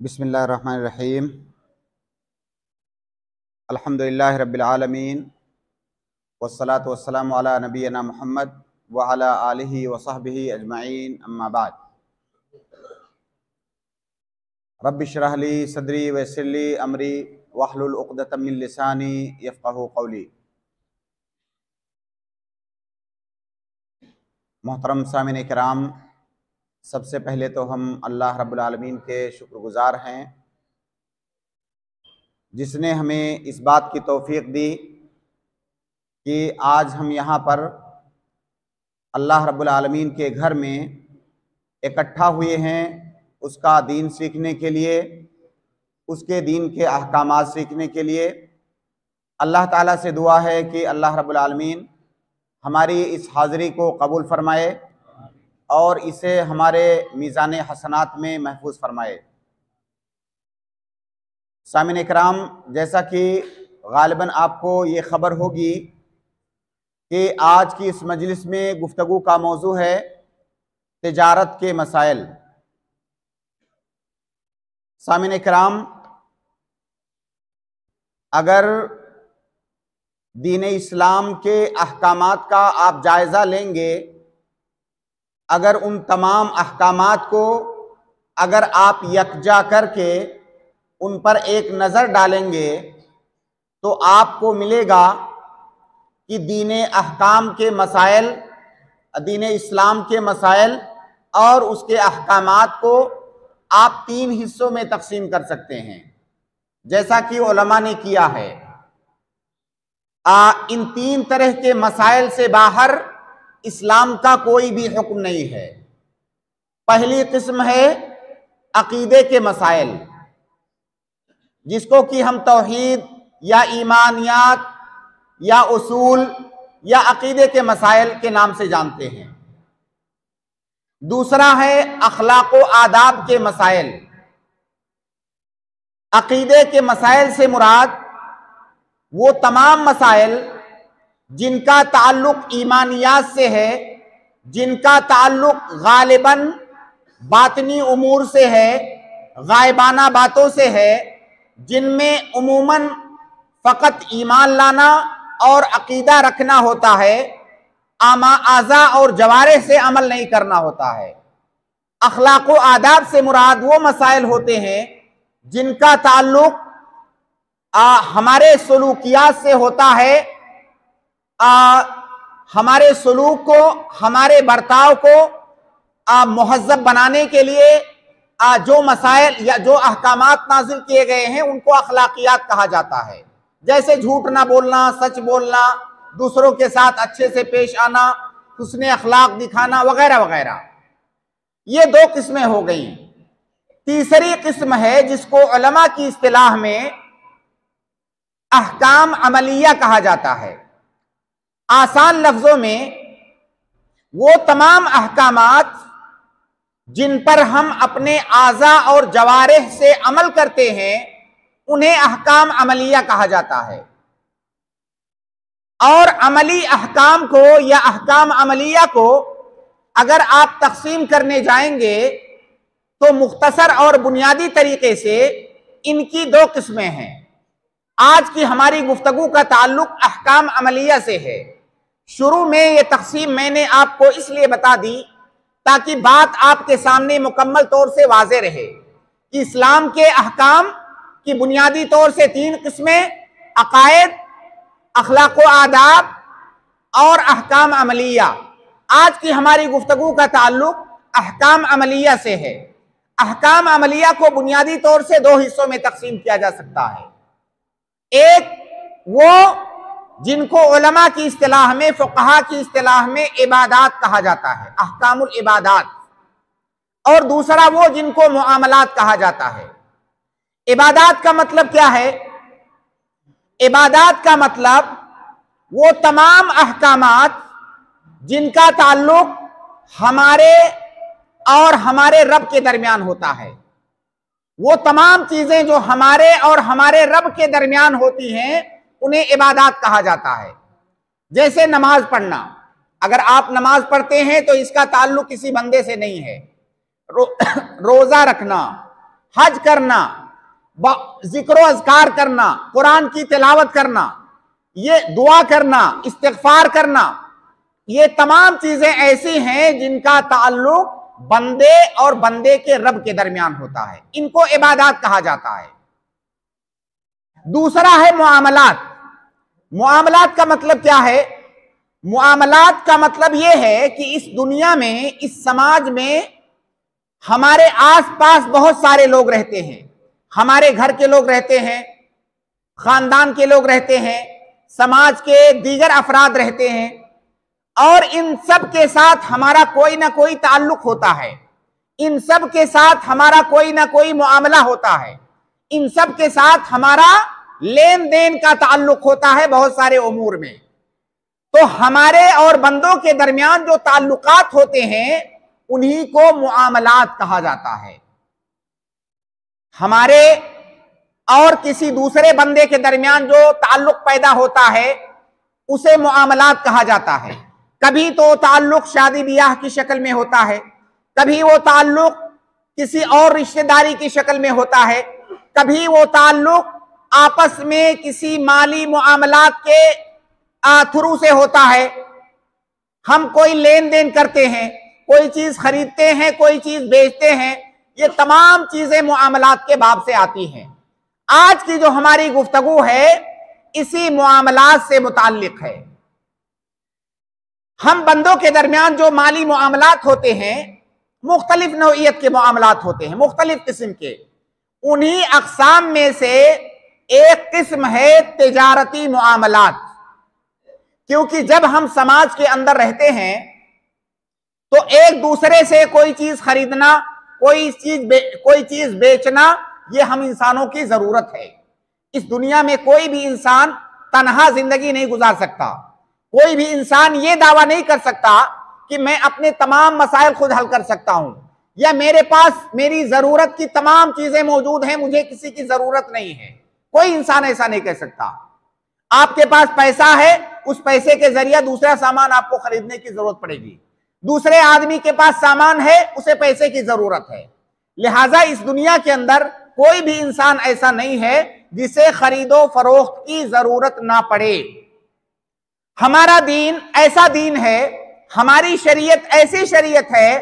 बिस्मिल्लाहिर्रहमानिर्रहीम। अल्हम्दुलिल्लाहि रब्बिल आलमीन वस्सलातु वस्सलामु अला नबिय्यिना मुहम्मद व अला आलिहि व सहबिहि अजमाइन, अम्मा बाद। रब्बि इश्रह ली सदरी व यस्सिर ली अमरी वहलुल उक़दतम मिन लिसानी यफ़क़हू क़ौली। मोहतरम सामिन किराम, सबसे पहले तो हम अल्लाह रब्बुल आलमीन के शुक्रगुज़ार हैं जिसने हमें इस बात की तौफ़ीक़ दी कि आज हम यहाँ पर अल्लाह रब्बुल आलमीन के घर में इकट्ठा हुए हैं उसका दीन सीखने के लिए, उसके दीन के अहकामात सीखने के लिए। अल्लाह ताला से दुआ है कि अल्लाह रब्बुल आलमीन हमारी इस हाज़िरी को कबूल फ़रमाए और इसे हमारे मीज़ान हसनात में महफूज फरमाए। सामिन इकराम, जैसा कि गालिबन आपको ये ख़बर होगी कि आज की इस मजलिस में गुफ्तगू का मौजू है तिजारत के मसाइल। सामिन इकराम, अगर दीन इस्लाम के अहकामात का आप जायज़ा लेंगे, अगर उन तमाम अहकामात को अगर आप यकजा करके उन पर एक नज़र डालेंगे तो आपको मिलेगा कि दीन अहकाम के मसाइल, दीन इस्लाम के मसाइल और उसके अहकामात को आप तीन हिस्सों में तकसीम कर सकते हैं, जैसा कि उलमा ने किया है। इन तीन तरह के मसाइल से बाहर इस्लाम का कोई भी हुक्म नहीं है। पहली किस्म है अकीदे के मसाइल, जिसको कि हम तौहीद या ईमानियात या उसूल या अकीदे के मसाइल के नाम से जानते हैं। दूसरा है अखलाक व आदाब के मसाइल। अकीदे के मसाइल से मुराद वो तमाम मसाइल जिनका ताल्लुक ईमानियात से है, जिनका ताल्लुक गालिबन बातनी उमूर से है, गायबाना बातों से है, जिनमें उमूमन फ़कत ईमान लाना और अकीदा रखना होता है, आज़ा और जवारे से अमल नहीं करना होता है। अखलाक व आदाब से मुराद वो मसाइल होते हैं जिनका ताल्लुक हमारे सलूकियात से होता है, हमारे सलूक को, हमारे बर्ताव को मुहज़्ज़ब बनाने के लिए जो मसाइल या जो अहकामात नाजिल किए गए हैं उनको अखलाकियात कहा जाता है। जैसे झूठ ना बोलना, सच बोलना, दूसरों के साथ अच्छे से पेश आना, हुस्ने अखलाक दिखाना वगैरह वगैरह। ये दो किस्में हो गई। तीसरी किस्म है जिसको उलमा की इस्तिलाह में अहकाम अमलिया कहा जाता है। आसान लफ्जों में वो तमाम अहकामात जिन पर हम अपने आज़ा और जवारिह से अमल करते हैं उन्हें अहकाम अमलिया कहा जाता है। और अमली अहकाम को या अहकाम अमलिया को अगर आप तकसीम करने जाएंगे तो मुख्तसर और बुनियादी तरीके से इनकी दो किस्में हैं। आज की हमारी गुफ्तगू का ताल्लुक अहकाम अमलिया से है। शुरू में ये तकसीम मैंने आपको इसलिए बता दी ताकि बात आपके सामने मुकम्मल तौर से वाज़े रहे कि इस्लाम के अहकाम की बुनियादी तौर से तीन किस्में, अकायद, अखलाक व आदाब और अहकाम अमलिया। आज की हमारी गुफ्तगू का ताल्लुक अहकाम अमलिया से है। अहकाम अमलिया को बुनियादी तौर से दो हिस्सों में तकसीम किया जा सकता है। एक वो जिनको उलमा की इस्तिलाह में, फुक़हा की इस्तिलाह में इबादात कहा जाता है, अहकामुल इबादात, और दूसरा वो जिनको मुआमलात कहा जाता है। इबादात का मतलब क्या है? इबादात का मतलब वो तमाम अहकामात जिनका ताल्लुक हमारे और हमारे रब के दरमियान होता है। वो तमाम चीजें जो हमारे और हमारे रब के दरमियान होती हैं उन्हें इबादात कहा जाता है। जैसे नमाज पढ़ना, अगर आप नमाज पढ़ते हैं तो इसका ताल्लुक किसी बंदे से नहीं है। रोजा रखना, हज करना, जिक्र अज़कार करना, कुरान की तिलावत करना, ये दुआ करना, इस्तिग़फ़ार करना, ये तमाम चीजें ऐसी हैं जिनका ताल्लुक बंदे और बंदे के रब के दरमियान होता है। इनको इबादत कहा जाता है। दूसरा है मुआमलात। मुआमलात का मतलब क्या है? मुआमलात का मतलब यह है कि इस दुनिया में, इस समाज में हमारे आसपास बहुत सारे लोग रहते हैं। हमारे घर के लोग रहते हैं, खानदान के लोग रहते हैं, समाज के दीगर अफराद रहते हैं, और इन सब के साथ हमारा कोई ना कोई ताल्लुक होता है। इन सब के साथ हमारा कोई ना कोई मुआमला होता है। इन सब के साथ हमारा लेन देन का ताल्लुक होता है बहुत सारे उमूर में। तो हमारे और बंदों के दरमियान जो ताल्लुकात होते हैं उन्हीं को मुआमलात कहा जाता है। हमारे और किसी दूसरे बंदे के दरमियान जो ताल्लुक पैदा होता है उसे मुआमलात कहा जाता है। कभी तो ताल्लुक शादी ब्याह की शक्ल में होता है, कभी वो ताल्लुक किसी और रिश्तेदारी की शक्ल में होता है, कभी वो ताल्लुक आपस में किसी माली मुआमलात के थ्रू से होता है। हम कोई लेन देन करते हैं, कोई चीज खरीदते हैं, कोई चीज बेचते हैं, ये तमाम चीजें मुआमलात के बाब से आती हैं। आज की जो हमारी गुफ्तगू है इसी मुआमलात से मुताल्लिक है। हम बंदों के दरमियान जो माली मुआमलात होते हैं, मुख्तलिफ नौइयत के मुआमलात होते हैं, मुख्तलिफ किस्म के। उन्हीं अक़साम में से एक किस्म है तिजारती मुआमलात। क्योंकि जब हम समाज के अंदर रहते हैं तो एक दूसरे से कोई चीज खरीदना, कोई चीज बेचना, ये हम इंसानों की जरूरत है। इस दुनिया में कोई भी इंसान तन्हा जिंदगी नहीं गुजार सकता। कोई भी इंसान ये दावा नहीं कर सकता कि मैं अपने तमाम मसाइल खुद हल कर सकता हूं, या मेरे पास मेरी जरूरत की तमाम चीजें मौजूद हैं, मुझे किसी की जरूरत नहीं है। कोई इंसान ऐसा नहीं कह सकता। आपके पास पैसा है, उस पैसे के जरिए दूसरा सामान आपको खरीदने की जरूरत पड़ेगी। दूसरे आदमी के पास सामान है, उसे पैसे की जरूरत है। लिहाजा इस दुनिया के अंदर कोई भी इंसान ऐसा नहीं है जिसे खरीदो फरोख्त की जरूरत ना पड़े। हमारा दीन ऐसा दीन है, हमारी शरीयत ऐसी शरीयत है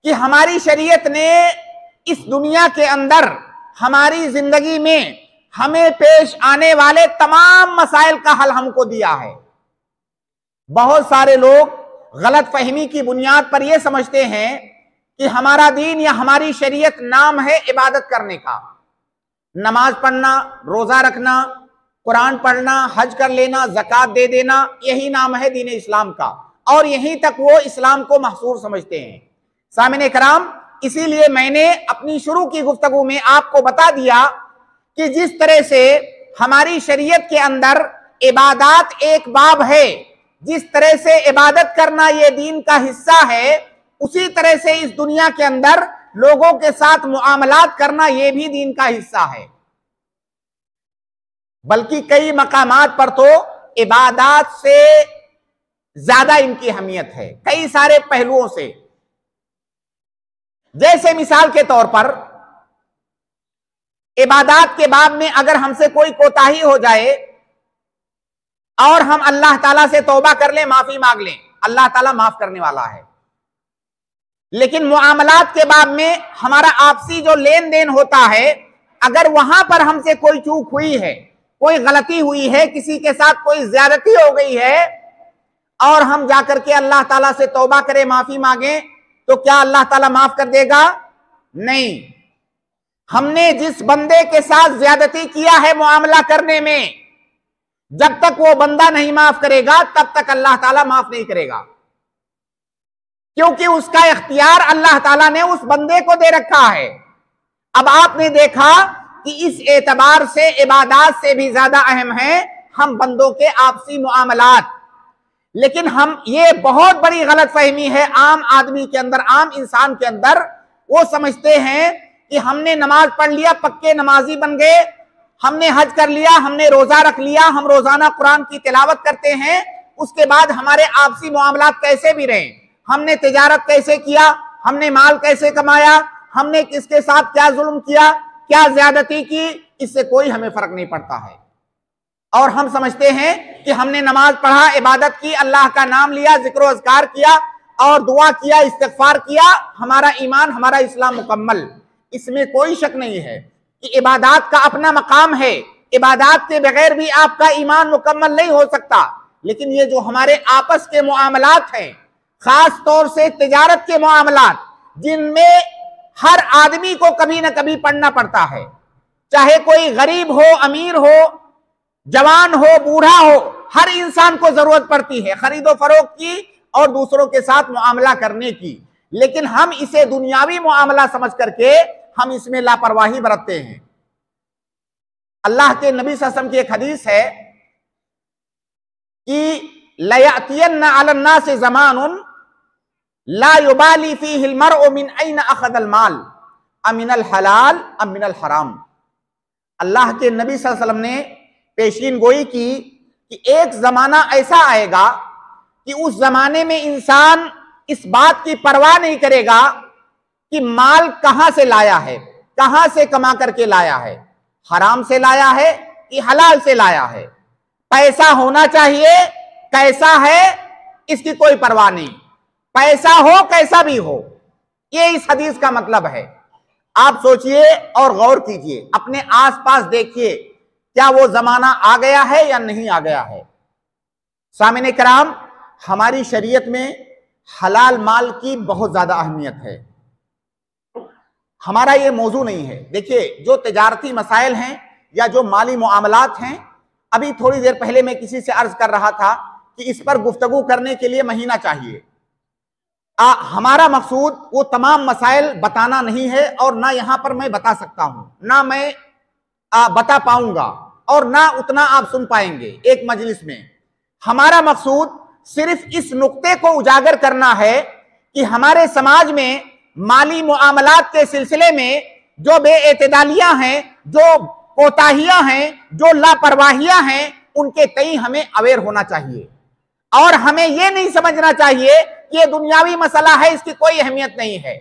कि हमारी शरीयत ने इस दुनिया के अंदर हमारी जिंदगी में हमें पेश आने वाले तमाम मसाइल का हल हमको दिया है। बहुत सारे लोग गलत फहमी की बुनियाद पर यह समझते हैं कि हमारा दीन या हमारी शरीयत नाम है इबादत करने का। नमाज पढ़ना, रोजा रखना, कुरान पढ़ना, हज कर लेना, ज़कात दे देना, यही नाम है दीन इस्लाम का, और यहीं तक वो इस्लाम को महसूर समझते हैं। सामने कराम, इसीलिए मैंने अपनी शुरू की गुफ्तगू में आपको बता दिया कि जिस तरह से हमारी शरीयत के अंदर इबादत एक बाब है, जिस तरह से इबादत करना ये दीन का हिस्सा है, उसी तरह से इस दुनिया के अंदर लोगों के साथ मुआमलात करना ये भी दीन का हिस्सा है। बल्कि कई मकामात पर तो इबादत से ज्यादा इनकी अहमियत है, कई सारे पहलुओं से। जैसे मिसाल के तौर पर इबादत के बाब में अगर हमसे कोई कोताही हो जाए और हम अल्लाह ताला से तौबा कर लें, माफी मांग लें, अल्लाह ताला माफ करने वाला है। लेकिन मुआमलात के बाब में हमारा आपसी जो लेन देन होता है, अगर वहां पर हमसे कोई चूक हुई है, कोई गलती हुई है, किसी के साथ कोई ज्यादती हो गई है, और हम जाकर के अल्लाह ताला से तौबा करें, माफी मांगे, तो क्या अल्लाह ताला माफ कर देगा? नहीं। हमने जिस बंदे के साथ ज्यादती किया है मुआमला करने में, जब तक वो बंदा नहीं माफ करेगा तब तक अल्लाह ताला माफ नहीं करेगा, क्योंकि उसका इख्तियार अल्लाह ताला ने उस बंदे को दे रखा है। अब आपने देखा कि इस एतबार से इबादत से भी ज्यादा अहम है हम बंदों के आपसी मुआमलात। लेकिन हम, ये बहुत बड़ी गलत फहमी है आम आदमी के अंदर, आम इंसान के अंदर। वो समझते हैं कि हमने नमाज पढ़ लिया, पक्के नमाजी बन गए, हमने हज कर लिया, हमने रोजा रख लिया, हम रोजाना कुरान की तिलावत करते हैं, उसके बाद हमारे आपसी मुआमलात कैसे भी रहे, हमने तिजारत कैसे किया, हमने माल कैसे कमाया, हमने किसके साथ क्या जुल्म किया, क्या ज्यादती की, इससे कोई हमें फर्क नहीं पड़ता है। और हम समझते हैं कि हमने नमाज पढ़ा, इबादत की, अल्लाह का नाम लिया, जिक्र अज़कार किया और दुआ किया, इस्तिग़फ़ार किया, हमारा ईमान, हमारा इस्लाम मुकम्मल। इसमें कोई शक नहीं है कि इबादत का अपना मकाम है, इबादत के बगैर भी आपका ईमान मुकम्मल नहीं हो सकता। लेकिन ये जो हमारे आपस के मुआमलात हैं, खास तौर से तिजारत के मामलात, जिनमें हर आदमी को कभी ना कभी पढ़ना पड़ता है, चाहे कोई गरीब हो, अमीर हो, जवान हो, बूढ़ा हो, हर इंसान को जरूरत पड़ती है खरीदो फरोख्त की और दूसरों के साथ मुआमला करने की। लेकिन हम इसे दुनियावी मुआमला समझ करके हम इसमें लापरवाही बरतते हैं। अल्लाह के नबी सल्लल्लाहु अलैहि वसल्लम की एक हदीस है कि लयअतियन्ना अलन्नास ज़मानुन ला युबाली फीहिल मरअु मिन ऐन अखज़ल माल अमिनल हलाल अम मिनल हराम। अल्लाह के नबी सल्लल्लाहु अलैहि वसल्लम ने पेशीन गोई की कि एक जमाना ऐसा आएगा कि उस जमाने में इंसान इस बात की परवाह नहीं करेगा कि माल कहां से लाया है, कहां से कमा करके लाया है, हराम से लाया है कि हलाल से लाया है, पैसा होना चाहिए, कैसा है इसकी कोई परवाह नहीं, पैसा हो कैसा भी हो। ये इस हदीस का मतलब है। आप सोचिए और गौर कीजिए, अपने आसपास देखिए, क्या वो जमाना आ गया है या नहीं आ गया है। सामने कराम, हमारी शरीयत में हलाल माल की बहुत ज्यादा अहमियत है। हमारा ये मौजू नहीं है। देखिए, जो तिजारती मसाइल हैं या जो माली मुआमलात हैं, अभी थोड़ी देर पहले मैं किसी से अर्ज कर रहा था कि इस पर गुफ्तगू करने के लिए महीना चाहिए। हमारा मकसूद वो तमाम मसाइल बताना नहीं है और ना यहां पर मैं बता सकता हूं, ना मैं बता पाऊंगा और ना उतना आप सुन पाएंगे एक मजलिस में। हमारा मकसूद सिर्फ इस नुक्ते को उजागर करना है कि हमारे समाज में माली मुआमलात के सिलसिले में जो बेएतदालियां हैं, जो कोताहियां हैं, जो लापरवाहियां हैं, उनके तई हमें अवेयर होना चाहिए। और हमें यह नहीं समझना चाहिए कि यह दुनियावी मसला है, इसकी कोई अहमियत नहीं है।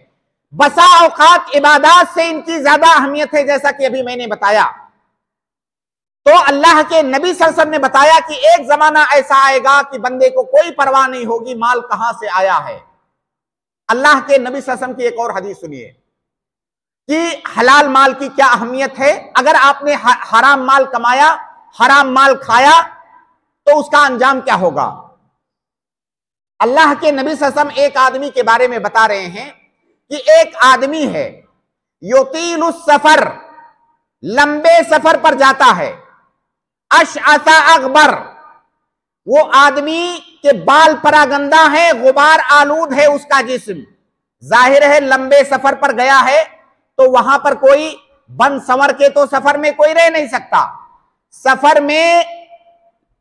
बसा औकात इबादत से इनकी ज्यादा अहमियत है, जैसा कि अभी मैंने बताया। तो अल्लाह के नबी सल्लल्लाहु अलैहि वसल्लम ने बताया कि एक जमाना ऐसा आएगा कि बंदे को कोई परवाह नहीं होगी माल कहां से आया है। अल्लाह के नबी सल्लल्लाहु अलैहि वसल्लम की एक और हदीस सुनिए कि हलाल माल की क्या अहमियत है। अगर आपने हराम माल कमाया, हराम माल खाया, तो उसका अंजाम क्या होगा। अल्लाह के नबी सल्लल्लाहु अलैहि वसल्लम एक आदमी के बारे में बता रहे हैं कि एक आदमी है, युतीलुस सफर, लंबे सफर पर जाता है, अशअसा अकबर, वो आदमी के बाल परागंदा है, गुबार आलूद है उसका जिस्म। जाहिर है लंबे सफर पर गया है तो वहां पर कोई बन संवर के तो सफर में कोई रह नहीं सकता। सफर में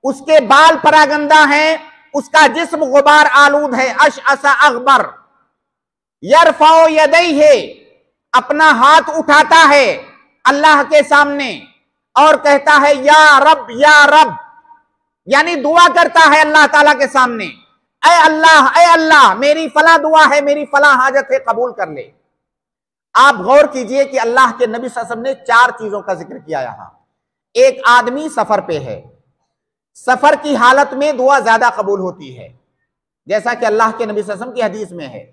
उसके बाल परागंदा हैं, उसका जिस्म गुबार आलूद है। अशअसा अकबर, यरफाउ यदैहि, अपना हाथ उठाता है अल्लाह के सामने और कहता है या रब या रब, यानी दुआ करता है अल्लाह ताला के सामने, ऐ अल्लाह मेरी फला दुआ है, मेरी फला हाजत है, कबूल कर ले। आप गौर कीजिए कि अल्लाह के नबी सल्लल्लाहु अलैहि वसल्लम ने 4 चीजों का जिक्र किया यहां। एक आदमी सफर पे है, सफर की हालत में दुआ ज्यादा कबूल होती है, जैसा कि अल्लाह के नबी सल्लल्लाहु अलैहि वसल्लम की हदीस में है।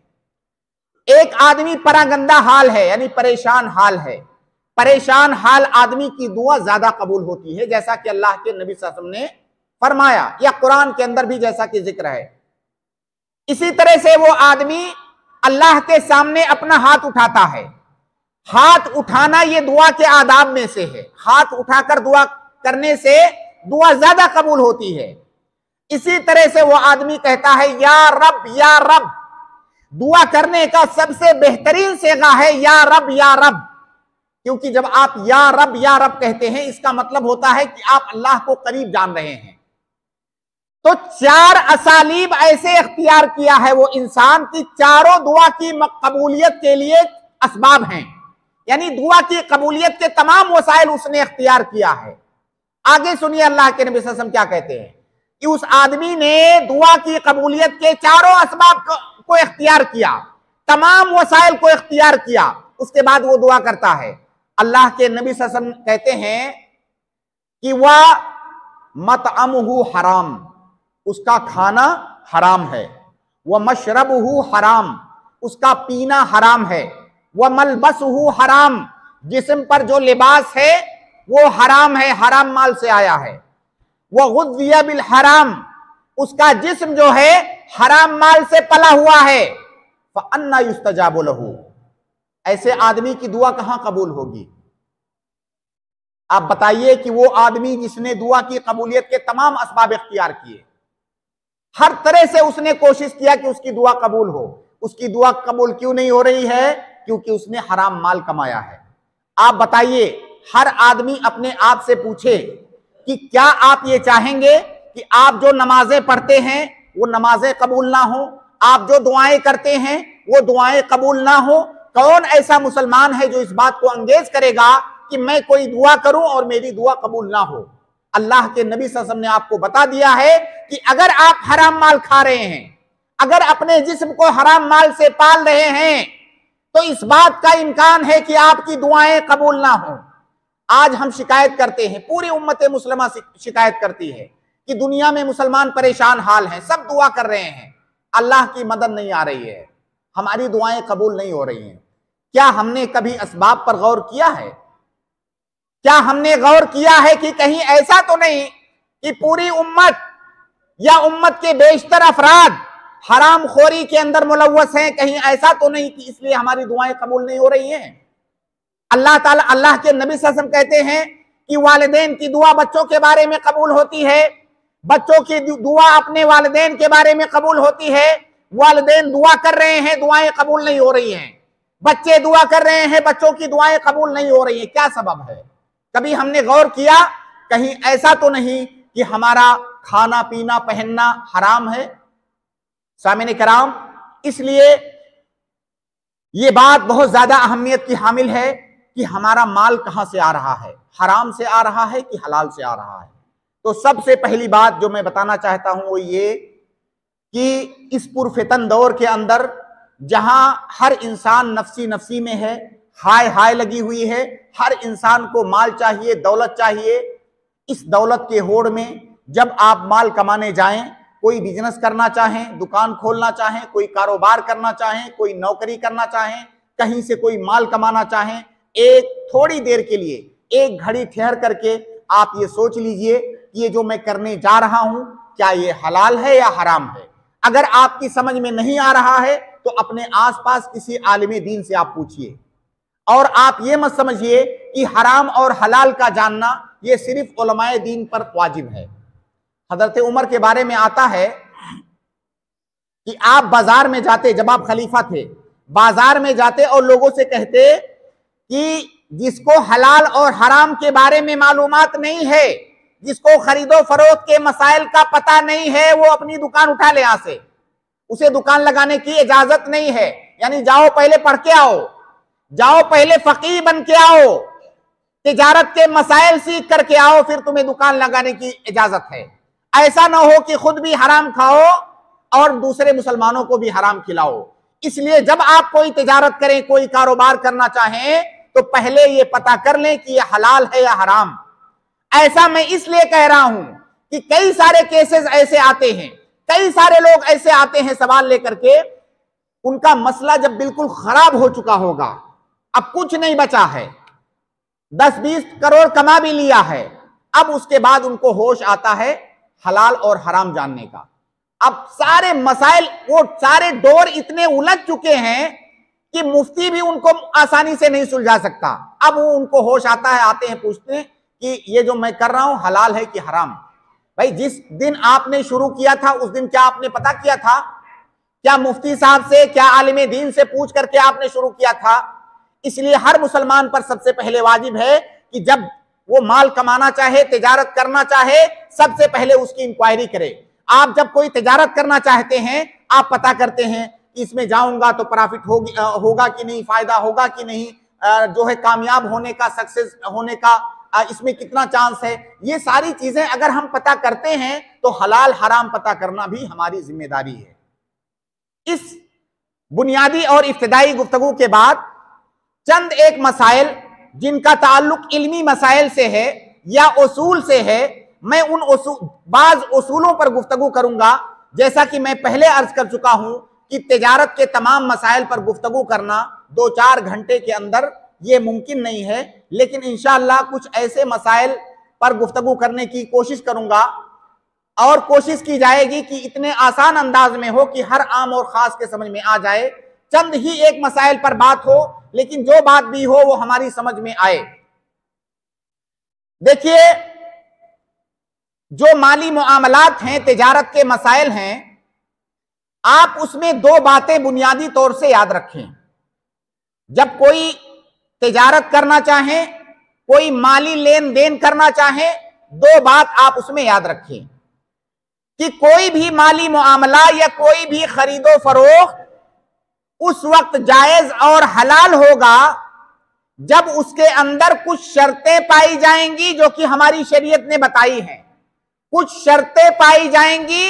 एक आदमी परागंदा हाल है, यानी परेशान हाल है, परेशान हाल आदमी की दुआ ज्यादा कबूल होती है, जैसा कि अल्लाह के नबी सल्लल्लाहु अलैहि वसल्लम ने फरमाया, या कुरान के अंदर भी जैसा कि जिक्र है। इसी तरह से वो आदमी अल्लाह के सामने अपना हाथ उठाता है। हाथ उठाना ये दुआ के आदाब में से है, हाथ उठाकर दुआ करने से दुआ ज्यादा कबूल होती है। इसी तरह से वो आदमी कहता है या रब, दुआ करने का सबसे बेहतरीन सेगा है या रब, क्योंकि जब आप या रब कहते हैं इसका मतलब होता है कि आप अल्लाह को करीब जान रहे हैं। तो 4 असालीब ऐसे इख्तियार किया है वो इंसान की, चारों दुआ की कबूलियत के लिए असबाब हैं, यानी दुआ की कबूलियत के तमाम वसाइल उसने इख्तियार किया है। आगे सुनिए अल्लाह के नबी सल्लल्लाहु अलैहि वसल्लम क्या कहते हैं कि उस आदमी ने दुआ की कबूलियत के चारों असबाब को इख्तियार किया, तमाम वसाइल को इख्तियार किया। उसके बाद वो दुआ करता है। अल्लाह के नबी सल्लल्लाहु अलैहि वसल्लम कहते हैं कि वह मतअमुहु हराम, उसका खाना हराम है, वह मशरबुहु हराम, उसका पीना हराम है, वह मलबसुहु हराम, जिस्म पर जो लिबास है वो हराम है, हराम माल से आया है, वह गुज़िया बिल हराम, उसका जिस्म जो है हराम माल से पला हुआ है। फअन्ना युस्तजाबु लहू, ऐसे आदमी की दुआ कहां कबूल होगी? आप बताइए कि वो आदमी जिसने दुआ की कबूलियत के तमाम असबाब इख्तियार किए, हर तरह से उसने कोशिश किया कि उसकी दुआ कबूल हो, उसकी दुआ कबूल क्यों नहीं हो रही है? क्योंकि उसने हराम माल कमाया है। आप बताइए, हर आदमी अपने आप से पूछे कि क्या आप ये चाहेंगे कि आप जो नमाजें पढ़ते हैं वो नमाजें कबूल ना हो, आप जो दुआएं करते हैं वो दुआएं कबूल ना हो? कौन ऐसा मुसलमान है जो इस बात को अंगेज करेगा कि मैं कोई दुआ करूं और मेरी दुआ कबूल ना हो? अल्लाह के नबी सल्लल्लाहु अलैहि वसल्लम ने आपको बता दिया है कि अगर आप हराम माल खा रहे हैं, अगर अपने जिस्म को हराम माल से पाल रहे हैं, तो इस बात का इम्कान है कि आपकी दुआएं कबूल ना हो। आज हम शिकायत करते हैं, पूरी उम्मत मुस्लिमा शिकायत करती है कि दुनिया में मुसलमान परेशान हाल हैं, सब दुआ कर रहे हैं, अल्लाह की मदद नहीं आ रही है, हमारी दुआएं कबूल नहीं हो रही हैं। क्या हमने कभी असबाब पर गौर किया है? क्या हमने गौर किया है कि कहीं ऐसा तो नहीं कि पूरी उम्मत या उम्मत के बेशतर अफराद हराम खोरी के अंदर मुलव्वस हैं? कहीं ऐसा तो नहीं कि इसलिए हमारी दुआएं कबूल नहीं हो रही हैं? अल्लाह ताला, अल्लाह के नबी सल्लल्लाहु अलैहि वसल्लम कहते हैं कि वालिदैन की दुआ बच्चों के बारे में कबूल होती है, बच्चों की दुआ अपने वालिदैन के बारे में कबूल होती है। वालिदैन दुआ कर रहे हैं, दुआएं कबूल नहीं हो रही हैं, बच्चे दुआ कर रहे हैं, बच्चों की दुआएं कबूल नहीं हो रही हैं। क्या सबब है? कभी हमने गौर किया? कहीं ऐसा तो नहीं कि हमारा खाना पीना पहनना हराम है? सामिन कराम, इसलिए ये बात बहुत ज्यादा अहमियत की हामिल है कि हमारा माल कहां से आ रहा है, हराम से आ रहा है कि हलाल से आ रहा है। तो सबसे पहली बात जो मैं बताना चाहता हूं वो ये कि इस पुरफितन दौर के अंदर जहां हर इंसान नफसी नफसी में है, हाय हाय लगी हुई है, हर इंसान को माल चाहिए, दौलत चाहिए, इस दौलत के होड़ में जब आप माल कमाने जाएं, कोई बिजनेस करना चाहें, दुकान खोलना चाहें, कोई कारोबार करना चाहें, कोई नौकरी करना चाहें, कहीं से कोई माल कमाना चाहें, एक थोड़ी देर के लिए एक घड़ी ठहर करके आप ये सोच लीजिए कि ये जो मैं करने जा रहा हूं क्या ये हलाल है या हराम है? अगर आपकी समझ में नहीं आ रहा है तो अपने आसपास किसी आलिम दीन से आप पूछिए। और आप ये मत समझिए कि हराम और हलाल का जानना ये सिर्फ उलमाए दीन पर वाजिब है। हजरत उमर के बारे में आता है कि आप बाजार में जाते, जब आप खलीफा थे, बाजार में जाते और लोगों से कहते कि जिसको हलाल और हराम के बारे में मालूमात नहीं है, जिसको खरीदो फरोख्त के मसाइल का पता नहीं है, वो अपनी दुकान उठा ले यहां से, उसे दुकान लगाने की इजाजत नहीं है। यानी जाओ पहले पढ़ के आओ, जाओ पहले फकीह बन के आओ, तिजारत के मसाइल सीख करके आओ, फिर तुम्हें दुकान लगाने की इजाजत है। ऐसा ना हो कि खुद भी हराम खाओ और दूसरे मुसलमानों को भी हराम खिलाओ। इसलिए जब आप कोई तिजारत करें, कोई कारोबार करना चाहें, तो पहले ये पता कर लें कि यह हलाल है या हराम। ऐसा मैं इसलिए कह रहा हूं कि कई सारे केसेस ऐसे आते हैं, कई सारे लोग ऐसे आते हैं सवाल लेकर के, उनका मसला जब बिल्कुल खराब हो चुका होगा, अब कुछ नहीं बचा है, 10-20 करोड़ कमा भी लिया है, अब उसके बाद उनको होश आता है हलाल और हराम जानने का। अब सारे मसाइल, वो सारे डोर इतने उलझ चुके हैं कि मुफ्ती भी उनको आसानी से नहीं सुलझा सकता। अब वो उनको होश आता है, आते हैं, पूछते हैं कि ये जो मैं कर रहा हूं हलाल है कि हराम? भाई जिस दिन आपने शुरू किया था उस दिन क्या आपने पता किया था? क्या मुफ्ती साहब से, क्या आलिम दीन से पूछ करके आपने शुरू किया था? इसलिए हर मुसलमान पर सबसे पहले वाजिब है कि जब वो माल कमाना चाहे, तिजारत करना चाहे, सबसे पहले उसकी इंक्वायरी करे। आप जब कोई तिजारत करना चाहते हैं, आप पता करते हैं कि इसमें जाऊंगा तो प्रॉफिट होगा कि नहीं, फायदा होगा कि नहीं, जो है कामयाब होने का, सक्सेस होने का इसमें कितना चांस है। ये सारी चीजें अगर हम पता करते हैं तो हलाल हराम पता करना भी हमारी जिम्मेदारी है। इस बुनियादी और इब्तिदाई गुफ्तगू के बाद चंद एक मसाइल जिनका ताल्लुक इल्मी मसाइल से है या उसूल से है, मैं उन बाज उसूलों पर गुफ्तगू करूंगा। जैसा कि मैं पहले अर्ज कर चुका हूं कि तिजारत के तमाम मसाइल पर गुफ्तगू करना 2-4 घंटे के अंदर ये मुमकिन नहीं है, लेकिन इंशाअल्लाह कुछ ऐसे मसाइल पर गुफ्तगू करने की कोशिश करूंगा और कोशिश की जाएगी कि इतने आसान अंदाज में हो कि हर आम और खास के समझ में आ जाए। चंद ही एक मसाइल पर बात हो, लेकिन जो बात भी हो वो हमारी समझ में आए। देखिए, जो माली मुआमलात हैं, तिजारत के मसाइल हैं, आप उसमें 2 बातें बुनियादी तौर से याद रखें। जब कोई तिजारत करना चाहे, कोई माली लेन देन करना चाहे, 2 बात आप उसमें याद रखें कि कोई भी माली मुआमला या कोई भी खरीदो फरोख्त उस वक्त जायज और हलाल होगा जब उसके अंदर कुछ शर्तें पाई जाएंगी जो कि हमारी शरीयत ने बताई हैं। कुछ शर्तें पाई जाएंगी,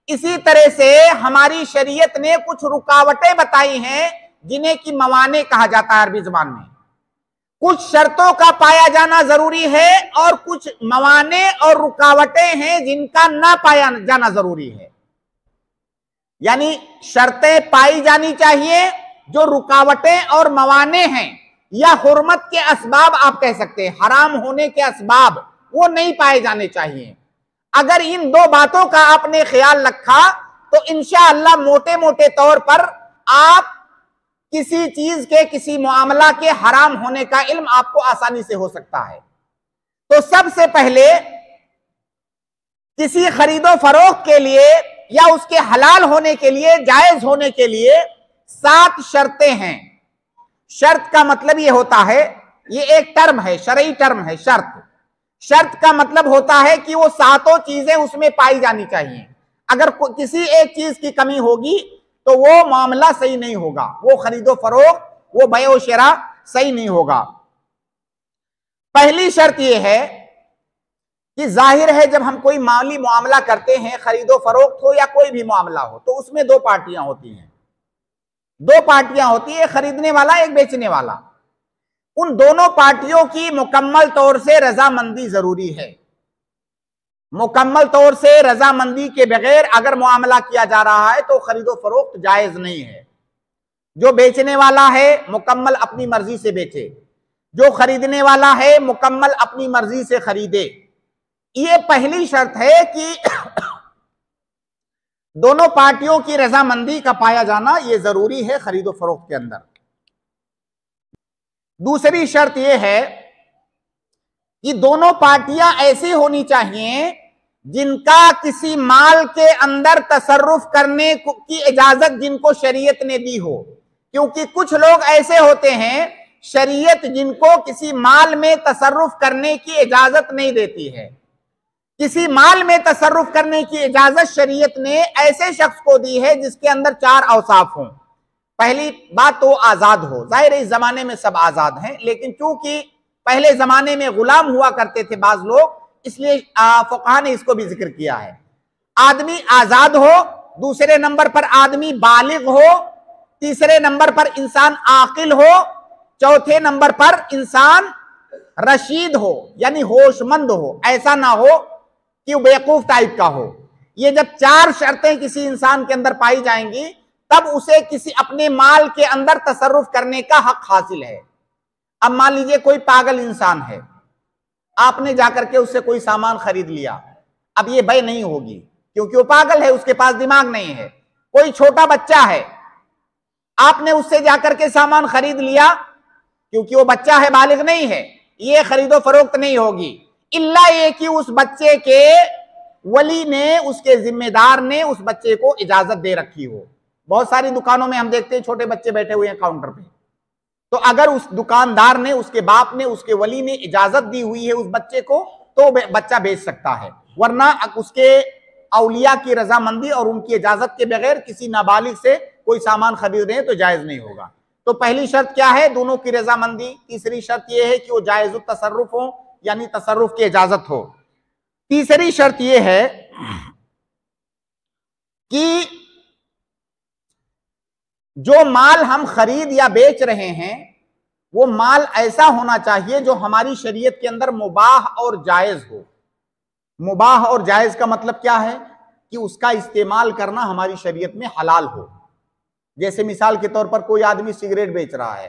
इसी तरह से हमारी शरीयत ने कुछ रुकावटें बताई हैं जिन्हें कि मवाने कहा जाता है अरबी जुबान में। कुछ शर्तों का पाया जाना जरूरी है और कुछ मवाने और रुकावटें हैं जिनका ना पाया जाना जरूरी है। यानी शर्तें पाई जानी चाहिए, जो रुकावटें और मवाने हैं या हुर्मत के असबाब आप कह सकते हैं, हराम होने के असबाब, वो नहीं पाए जाने चाहिए। अगर इन 2 बातों का आपने ख्याल रखा तो इंशाअल्लाह मोटे मोटे तौर पर आप किसी चीज के, किसी मामला के हराम होने का इल्म आपको आसानी से हो सकता है। तो सबसे पहले किसी खरीदो फरोख्त के लिए या उसके हलाल होने के लिए, जायज होने के लिए 7 शर्तें हैं। शर्त का मतलब ये होता है, ये एक टर्म है, शरई टर्म है शर्त। शर्त का मतलब होता है कि वो 7 चीजें उसमें पाई जानी चाहिए। अगर किसी एक चीज की कमी होगी तो वो मामला सही नहीं होगा, वो खरीदो फरोख्त, वो बयो शेरा सही नहीं होगा। पहली शर्त ये है कि जाहिर है जब हम कोई माली मामला करते हैं, खरीदो फरोख्त हो या कोई भी मामला हो, तो उसमें 2 पार्टियां होती हैं। 2 पार्टियां होती है, खरीदने वाला, एक बेचने वाला। उन दोनों पार्टियों की मुकम्मल तौर से रजामंदी जरूरी है। मुकम्मल तौर से रजामंदी के बगैर अगर मामला किया जा रहा है तो खरीदो फरोख्त जायज नहीं है। जो बेचने वाला है मुकम्मल अपनी मर्जी से बेचे, जो खरीदने वाला है मुकम्मल अपनी मर्जी से खरीदे। ये पहली शर्त है कि दोनों पार्टियों की रजामंदी का पाया जाना यह जरूरी है खरीदो फरोख्त के अंदर। दूसरी शर्त यह है कि दोनों पार्टियां ऐसी होनी चाहिए जिनका किसी माल के अंदर तसर्रुफ करने की इजाजत जिनको शरीयत ने दी हो। क्योंकि कुछ लोग ऐसे होते हैं, शरीयत जिनको किसी माल में तसर्रुफ करने की इजाजत नहीं देती है। किसी माल में तसर्रुफ करने की इजाजत शरीयत ने ऐसे शख्स को दी है जिसके अंदर 4 औसाफ हों। पहली बात तो आजाद हो। जाहिर है इस जमाने में सब आजाद हैं, लेकिन चूंकि पहले जमाने में गुलाम हुआ करते थे बाज लोग, इसलिए फुक़हा ने इसको भी जिक्र किया है। आदमी आजाद हो, दूसरे नंबर पर आदमी बालिग हो, तीसरे नंबर पर इंसान आकिल हो, चौथे नंबर पर इंसान रशीद हो यानी होशमंद हो। ऐसा ना हो कि वो बेवकूफ टाइप का हो। ये जब 4 शर्तें किसी इंसान के अंदर पाई जाएंगी तब उसे किसी अपने माल के अंदर तसर्रुफ करने का हक हासिल है। अब मान लीजिए कोई पागल इंसान है, आपने जाकर के उससे कोई सामान खरीद लिया, अब ये बय नहीं होगी क्योंकि वो पागल है, उसके पास दिमाग नहीं है। कोई छोटा बच्चा है, आपने उससे जाकर के सामान खरीद लिया, क्योंकि वो बच्चा है, बालिग नहीं है, ये खरीदो फरोख्त नहीं होगी। इल्ला ये कि उस बच्चे के वली ने, उसके जिम्मेदार ने उस बच्चे को इजाजत दे रखी हो। बहुत सारी दुकानों में हम देखते हैं छोटे बच्चे बैठे हुए हैं काउंटर पे, तो अगर उस दुकानदार ने, उसके बाप ने, उसके वली ने इजाजत दी हुई है उस बच्चे को, तो बच्चा बेच सकता है। वरना उसके औलिया की रजामंदी और उनकी इजाजत के बगैर किसी नाबालिग से कोई सामान खरीद रहे हैं तो जायज नहीं होगा। तो पहली शर्त क्या है? दोनों की रजामंदी। तीसरी शर्त यह है कि वो जायज़ तसर्रुफ हो यानी तसर्रुफ की इजाजत हो। तीसरी शर्त यह है कि जो माल हम खरीद या बेच रहे हैं वो माल ऐसा होना चाहिए जो हमारी शरीयत के अंदर मुबाह और जायज हो। मुबाह और जायज का मतलब क्या है कि उसका इस्तेमाल करना हमारी शरीयत में हलाल हो। जैसे मिसाल के तौर पर कोई आदमी सिगरेट बेच रहा है,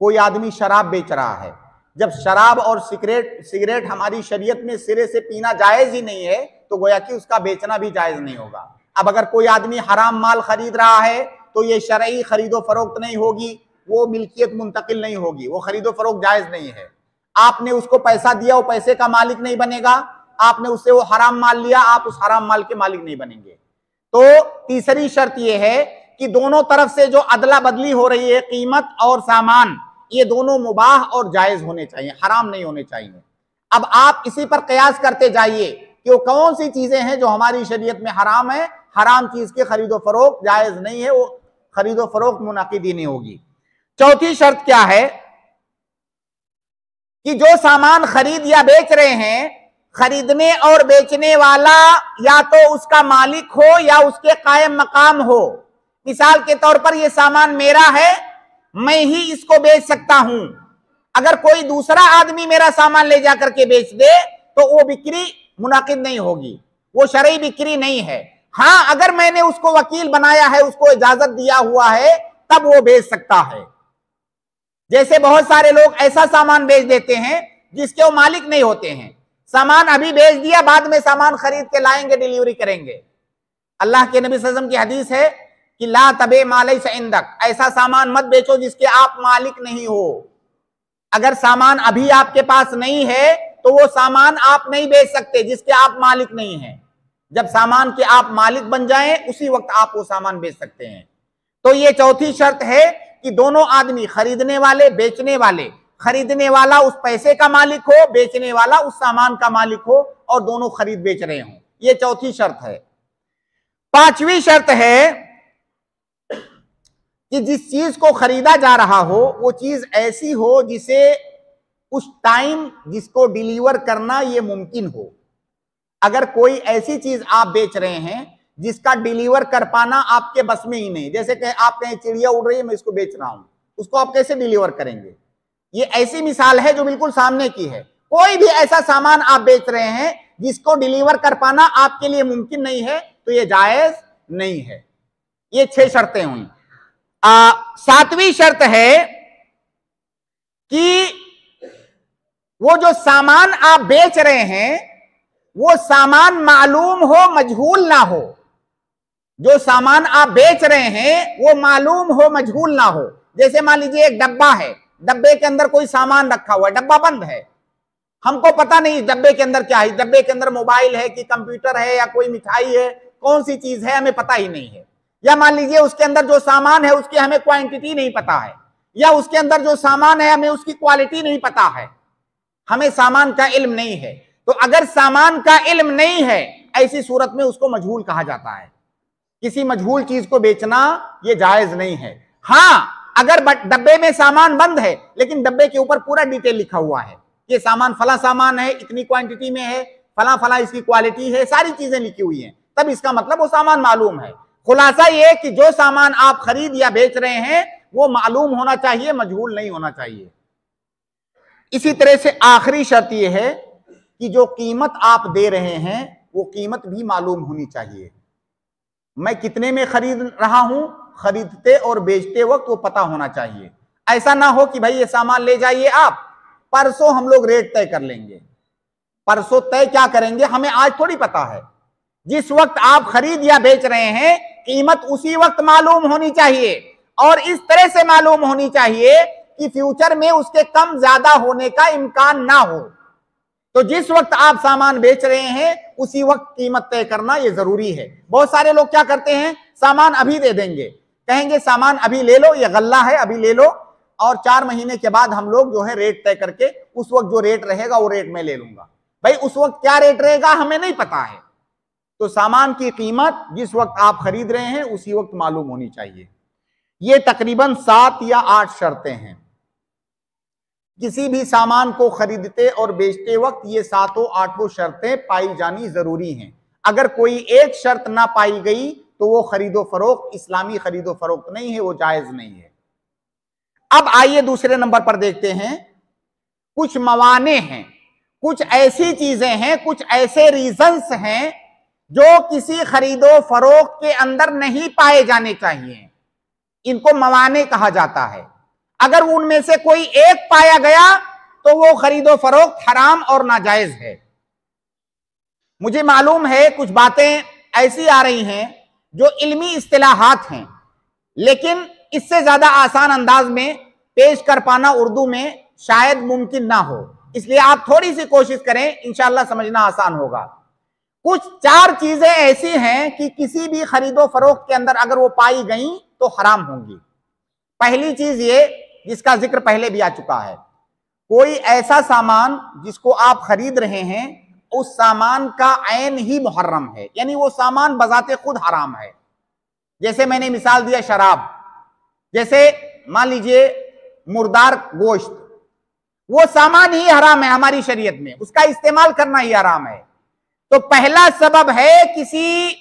कोई आदमी शराब बेच रहा है। जब शराब और सिगरेट हमारी शरीयत में सिरे से पीना जायज ही नहीं है, तो गोया कि उसका बेचना भी जायज नहीं होगा। अब अगर कोई आदमी हराम माल खरीद रहा है तो ये शरई खरीदो फरोख्त नहीं होगी, वो मिल्कियत मुंतकिल नहीं होगी, वो खरीदो फरोख्त जायज नहीं है। आपने उसको पैसा दिया, वो पैसे का मालिक नहीं बनेगा। आपने उससे वो हराम माल लिया, आप उस हराम माल के मालिक नहीं बनेंगे। तो तीसरी शर्त यह है कि दोनों तरफ से जो अदला बदली हो रही है, कीमत और सामान, ये दोनों मुबाह और जायज होने चाहिए, हराम नहीं होने चाहिए। अब आप इसी पर कयास करते जाइए कि वो कौन सी चीजें हैं जो हमारी शरीयत में हराम है। हराम चीज के खरीदो फरोख्त जायज नहीं है, वो खरीदो फरोख्त मुनाकिदी नहीं होगी। चौथी शर्त क्या है कि जो सामान खरीद या बेच रहे हैं, खरीदने और बेचने वाला या तो उसका मालिक हो या उसके कायम मकाम हो। मिसाल के तौर पर यह सामान मेरा है, मैं ही इसको बेच सकता हूं। अगर कोई दूसरा आदमी मेरा सामान ले जाकर के बेच दे तो वो बिक्री मुनाकिद नहीं होगी, वो शरई बिक्री नहीं है। हां, अगर मैंने उसको वकील बनाया है, उसको इजाजत दिया हुआ है, तब वो बेच सकता है। जैसे बहुत सारे लोग ऐसा सामान बेच देते हैं जिसके वो मालिक नहीं होते हैं। सामान अभी बेच दिया, बाद में सामान खरीद के लाएंगे, डिलीवरी करेंगे। अल्लाह के नबी सल्लल्लाहु अलैहि वसल्लम की हदीस है कि ला तबे माले से इंदक, ऐसा सामान मत बेचो जिसके आप मालिक नहीं हो। अगर सामान अभी आपके पास नहीं है तो वो सामान आप नहीं बेच सकते जिसके आप मालिक नहीं हैं। जब सामान के आप मालिक बन जाएं, उसी वक्त आप वो सामान बेच सकते हैं। तो ये चौथी शर्त है कि दोनों आदमी, खरीदने वाले बेचने वाले, खरीदने वाला उस पैसे का मालिक हो, बेचने वाला उस सामान का मालिक हो, और दोनों खरीद बेच रहे हों। ये चौथी शर्त है। पांचवी शर्त है कि जिस चीज को खरीदा जा रहा हो वो चीज ऐसी हो जिसे उस टाइम जिसको डिलीवर करना ये मुमकिन हो। अगर कोई ऐसी चीज आप बेच रहे हैं जिसका डिलीवर कर पाना आपके बस में ही नहीं, जैसे कि आप कहें चिड़िया उड़ रही है, मैं इसको बेच रहा हूं, उसको आप कैसे डिलीवर करेंगे? ये ऐसी मिसाल है जो बिल्कुल सामने की है। कोई भी ऐसा सामान आप बेच रहे हैं जिसको डिलीवर कर पाना आपके लिए मुमकिन नहीं है, तो ये जायज नहीं है। ये 6 शर्तें हुई। 7वीं शर्त है कि वो जो सामान आप बेच रहे हैं वो सामान मालूम हो, मजहूल ना हो। जो सामान आप बेच रहे हैं वो मालूम हो, मजहूल ना हो। जैसे मान लीजिए एक डब्बा है, डब्बे के अंदर कोई सामान रखा हुआ है, डब्बा बंद है, हमको पता नहीं इस डब्बे के अंदर क्या है। डब्बे के अंदर मोबाइल है कि कंप्यूटर है या कोई मिठाई है, कौन सी चीज है हमें पता ही नहीं है। या मान लीजिए उसके अंदर जो सामान है उसकी हमें क्वांटिटी नहीं पता है, या उसके अंदर जो सामान है हमें उसकी क्वालिटी नहीं पता है, हमें सामान का इल्म नहीं है। तो अगर सामान का इल्म नहीं है, ऐसी सूरत में उसको मजहूल कहा जाता है। किसी मजहूल चीज को बेचना ये जायज नहीं है। हां, अगर डब्बे में सामान बंद है लेकिन डब्बे के ऊपर पूरा डिटेल लिखा हुआ है, ये सामान फला सामान है, इतनी क्वांटिटी में है, फला फला इसकी क्वालिटी है, सारी चीजें लिखी हुई हैं, तब इसका मतलब वो सामान मालूम है। खुलासा ये कि जो सामान आप खरीद या बेच रहे हैं वो मालूम होना चाहिए, मजहूल नहीं होना चाहिए। इसी तरह से आखिरी शर्त यह है कि जो कीमत आप दे रहे हैं वो कीमत भी मालूम होनी चाहिए। मैं कितने में खरीद रहा हूं, खरीदते और बेचते वक्त वो पता होना चाहिए। ऐसा ना हो कि भाई ये सामान ले जाइए आप, परसों हम लोग रेट तय कर लेंगे। परसों तय क्या करेंगे हमें आज थोड़ी पता है। जिस वक्त आप खरीद या बेच रहे हैं कीमत उसी वक्त मालूम होनी चाहिए, और इस तरह से मालूम होनी चाहिए कि फ्यूचर में उसके कम ज्यादा होने का इम्कान ना हो। तो जिस वक्त आप सामान बेच रहे हैं उसी वक्त कीमत तय करना यह जरूरी है। बहुत सारे लोग क्या करते हैं, सामान अभी दे देंगे, कहेंगे सामान अभी ले लो, ये गल्ला है अभी ले लो, और 4 महीने के बाद हम लोग जो है रेट तय करके उस वक्त जो रेट रहेगा वो रेट में ले लूंगा। भाई उस वक्त क्या रेट रहेगा हमें नहीं पता है। तो सामान की कीमत जिस वक्त आप खरीद रहे हैं उसी वक्त मालूम होनी चाहिए। ये तकरीबन 7 या 8 शर्तें हैं। किसी भी सामान को खरीदते और बेचते वक्त ये 7-8 शर्तें पाई जानी जरूरी हैं। अगर कोई एक शर्त ना पाई गई तो वो खरीदो फरोख्त इस्लामी खरीदो फरोख्त नहीं है, वो जायज नहीं है। अब आइए दूसरे नंबर पर देखते हैं, कुछ मवाने हैं, कुछ ऐसी चीजें हैं, कुछ ऐसे रीजंस हैं जो किसी खरीदो फरोख्त के अंदर नहीं पाए जाने चाहिए। इनको मवाने कहा जाता है। अगर उनमें से कोई एक पाया गया तो वो खरीदो फरोख्त हराम और नाजायज है। मुझे मालूम है कुछ बातें ऐसी आ रही हैं जो इल्मी इस्तिलाहात हैं, लेकिन इससे ज्यादा आसान अंदाज में पेश कर पाना उर्दू में शायद मुमकिन ना हो, इसलिए आप थोड़ी सी कोशिश करें, इंशाअल्लाह समझना आसान होगा। कुछ 4 चीजें ऐसी हैं कि किसी भी खरीदो फरोख्त के अंदर अगर वो पाई गई तो हराम होंगी। पहली चीज ये, जिसका जिक्र पहले भी आ चुका है, कोई ऐसा सामान जिसको आप खरीद रहे हैं उस सामान का ऐन ही मुहर्रम है, यानी वो सामान बजाते खुद हराम है। जैसे मैंने मिसाल दिया शराब, जैसे मान लीजिए मुर्दार गोश्त, वो सामान ही हराम है हमारी शरीयत में, उसका इस्तेमाल करना ही हराम है। तो पहला सबब है किसी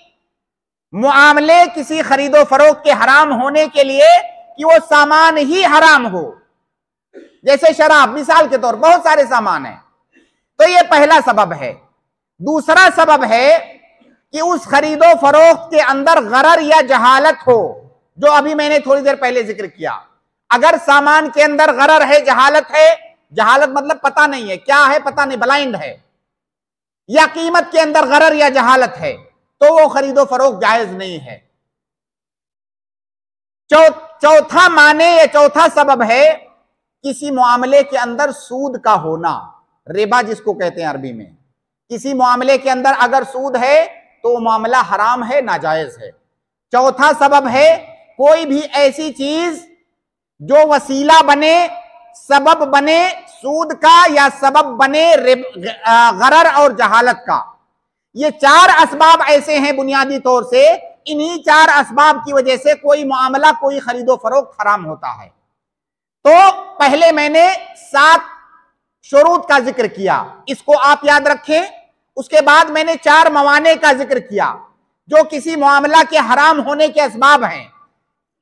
मुआमले, किसी खरीदो फरोख्त के हराम होने के लिए कि वो सामान ही हराम हो। जैसे शराब, मिसाल के तौर, बहुत सारे सामान हैं, तो ये पहला सबब है। दूसरा सबब है कि उस खरीदो फरोख्त के अंदर गरर या जहालत हो, जो अभी मैंने थोड़ी देर पहले जिक्र किया। अगर सामान के अंदर गरर है, जहालत है, जहालत मतलब पता नहीं है, क्या है पता नहीं, ब्लाइंड है, या कीमत के अंदर गरर या जहालत है, तो वो खरीदो फरोख्त जायज नहीं है। चौथा माने या चौथा सबब है किसी मुआमले के अंदर सूद का होना, रिबा जिसको कहते हैं अरबी में। किसी मुआमले के अंदर अगर सूद है तो वो मामला हराम है, नाजायज है। चौथा सबब है कोई भी ऐसी चीज जो वसीला बने, सबब बने सूद का, या सबब बने गरर और जहालत का। ये 4 असबाब ऐसे हैं बुनियादी तौर से, इन्हीं 4 असबाब की वजह से कोई मामला, कोई खरीदो फरोख्त हराम होता है। तो पहले मैंने 7 शुरूत का जिक्र किया, इसको आप याद रखें। उसके बाद मैंने 4 मवाने का जिक्र किया जो किसी मामला के हराम होने के असबाब हैं।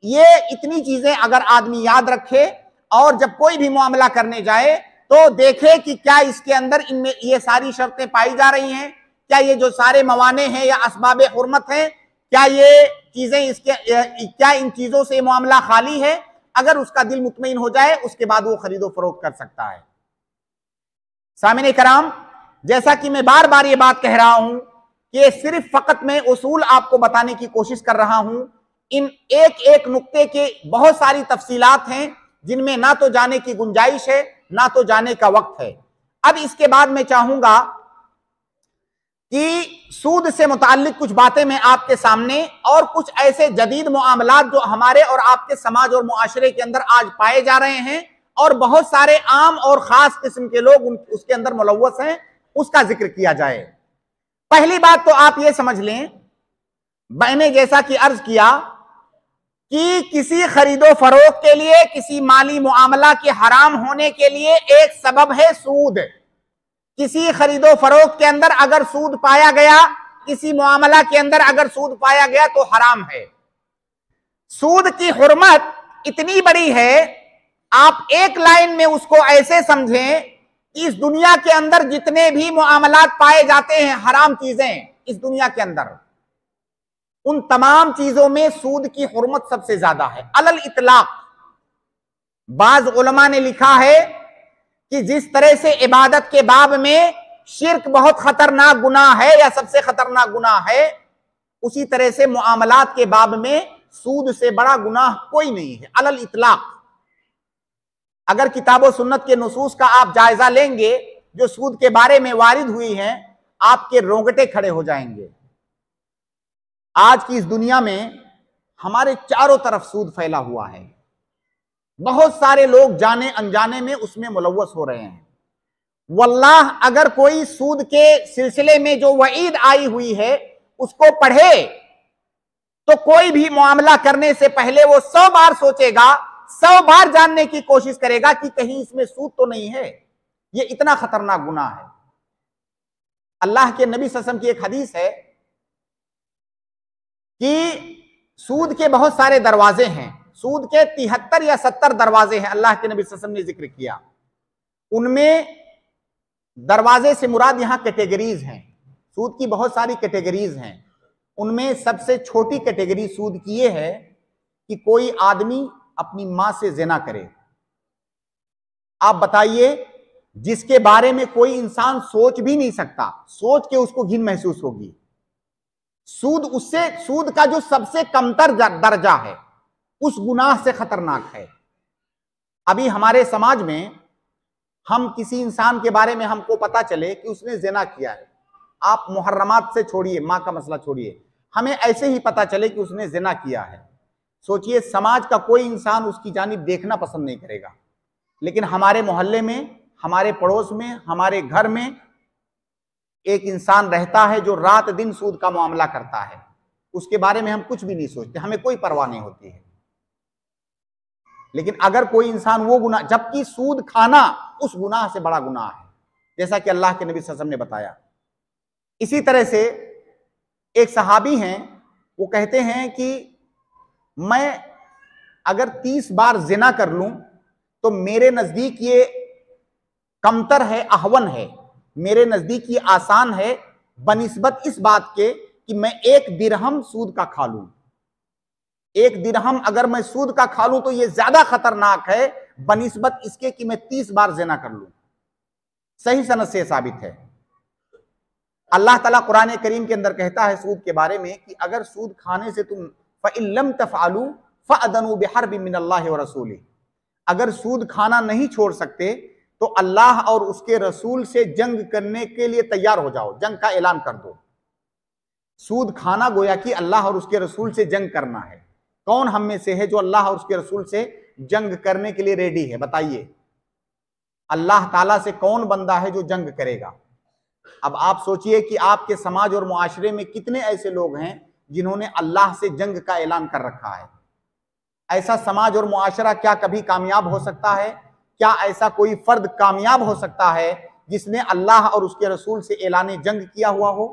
ये इतनी चीजें अगर आदमी याद रखे और जब कोई भी मामला करने जाए तो देखे कि क्या इसके अंदर इनमें ये सारी शर्तें पाई जा रही हैं, क्या ये जो सारे मवाने हैं या असबाब हुर्मत हैं, क्या ये चीजें इसके, क्या इन चीजों से मामला खाली है। अगर उसका दिल मुतमईन हो जाए उसके बाद वो खरीदो फरोख्त कर सकता है। सामिने कराम, जैसा कि मैं बार बार ये बात कह रहा हूं कि सिर्फ फकत मैं उसूल आपको बताने की कोशिश कर रहा हूं, इन एक एक नुक्ते के बहुत सारी तफसीलात हैं जिनमें ना तो जाने की गुंजाइश है ना तो जाने का वक्त है। अब इसके बाद मैं चाहूंगा कि सूद से मुताल्लिक कुछ बातें मैं आपके सामने, और कुछ ऐसे जदीद मामलात जो हमारे और आपके समाज और मुआशरे के अंदर आज पाए जा रहे हैं और बहुत सारे आम और खास किस्म के लोग उसके अंदर मुलव्वस हैं, उसका जिक्र किया जाए। पहली बात तो आप ये समझ लें, मैंने जैसा कि अर्ज किया कि किसी खरीदो फरोख्त के लिए, किसी माली मुआमला के हराम होने के लिए एक सबब है सूद। किसी खरीदो फरोख्त के अंदर अगर सूद पाया गया, किसी मुआमला के अंदर अगर सूद पाया गया तो हराम है। सूद की हुर्मत इतनी बड़ी है, आप एक लाइन में उसको ऐसे समझें कि इस दुनिया के अंदर जितने भी मुआमलात पाए जाते हैं, हराम चीजें इस दुनिया के अंदर, उन तमाम चीजों में सूद की हुर्मत सबसे ज्यादा है, अलल इतलाक। बाज उलमा ने लिखा है कि जिस तरह से इबादत के बाब में शिर्क बहुत खतरनाक गुनाह है या सबसे खतरनाक गुनाह है, उसी तरह से मुआमलात के बाब में सूद से बड़ा गुनाह कोई नहीं है, अलल इतलाक। अगर किताब व सुन्नत के नुसूस का आप जायजा लेंगे जो सूद के बारे में वारिद हुई हैं, आपके रोंगटे खड़े हो जाएंगे। आज की इस दुनिया में हमारे चारों तरफ सूद फैला हुआ है, बहुत सारे लोग जाने अनजाने में उसमें मुलव्वस हो रहे हैं। वल्लाह, अगर कोई सूद के सिलसिले में जो वईद आई हुई है उसको पढ़े तो कोई भी मामला करने से पहले वो 100 बार सोचेगा, 100 बार जानने की कोशिश करेगा कि कहीं इसमें सूद तो नहीं है। ये इतना खतरनाक गुनाह है। अल्लाह के नबी सल्लल्लाहु अलैहि वसल्लम की एक हदीस है कि सूद के बहुत सारे दरवाजे हैं, सूद के 73 या 70 दरवाजे हैं, अल्लाह के नबी सल्लल्लाहु अलैहि वसल्लम ने जिक्र किया। उनमें दरवाजे से मुराद यहां कैटेगरीज हैं, सूद की बहुत सारी कैटेगरीज हैं। उनमें सबसे छोटी कैटेगरी सूद की ये है कि कोई आदमी अपनी मां से जिना करे। आप बताइए, जिसके बारे में कोई इंसान सोच भी नहीं सकता, सोच के उसको घिन महसूस होगी। सूद का जो सबसे कमतर दर्जा है उस गुनाह से खतरनाक है। अभी हमारे समाज में हम किसी इंसान के बारे में हमको पता चले कि उसने जिना किया है, आप मुहर्रमात से छोड़िए, मां का मसला छोड़िए, हमें ऐसे ही पता चले कि उसने जिना किया है, सोचिए समाज का कोई इंसान उसकी जानिब देखना पसंद नहीं करेगा। लेकिन हमारे मोहल्ले में, हमारे पड़ोस में, हमारे घर में एक इंसान रहता है जो रात दिन सूद का मामला करता है, उसके बारे में हम कुछ भी नहीं सोचते, हमें कोई परवाह नहीं होती है। लेकिन अगर कोई इंसान वो गुनाह, जबकि सूद खाना उस गुनाह से बड़ा गुनाह है, जैसा कि अल्लाह के नबी सल्लल्लाहु अलैहि वसल्लम ने बताया। इसी तरह से एक सहाबी हैं, वो कहते हैं कि मैं अगर 30 बार जिना कर लूं तो मेरे नजदीक ये कमतर है, अहवन है, मेरे नजदीक ये आसान है बनिस्बत इस बात के कि मैं 1 दिरहम सूद का खा लूं। 1 दिरहम अगर मैं सूद का खा लूं तो ये ज्यादा खतरनाक है बनिस्बत इसके कि मैं 30 बार जिना कर लूं। सही सनद से साबित है। अल्लाह ताला कुरान करीम के अंदर कहता है सूद के बारे में कि अगर सूद खाने से तुम फ़इल्लम तफ़अलू फ़अदनू बिहर्बिन मिनल्लाहि व रसूलिही, अगर सूद खाना नहीं छोड़ सकते तो अल्लाह और उसके रसूल से जंग करने के लिए तैयार हो जाओ, जंग का ऐलान कर दो। सूद खाना गोया कि अल्लाह और उसके रसूल से जंग करना है। कौन हम में से है जो अल्लाह और उसके रसूल से जंग करने के लिए रेडी है? बताइए, अल्लाह ताला से कौन बंदा है जो जंग करेगा? अब आप सोचिए कि आपके समाज और मुआशरे में कितने ऐसे लोग हैं जिन्होंने अल्लाह से जंग का ऐलान कर रखा है। ऐसा समाज और मुआशरा क्या कभी कामयाब हो सकता है? क्या ऐसा कोई फर्द कामयाब हो सकता है जिसने अल्लाह और उसके रसूल से ऐलान जंग किया हुआ हो?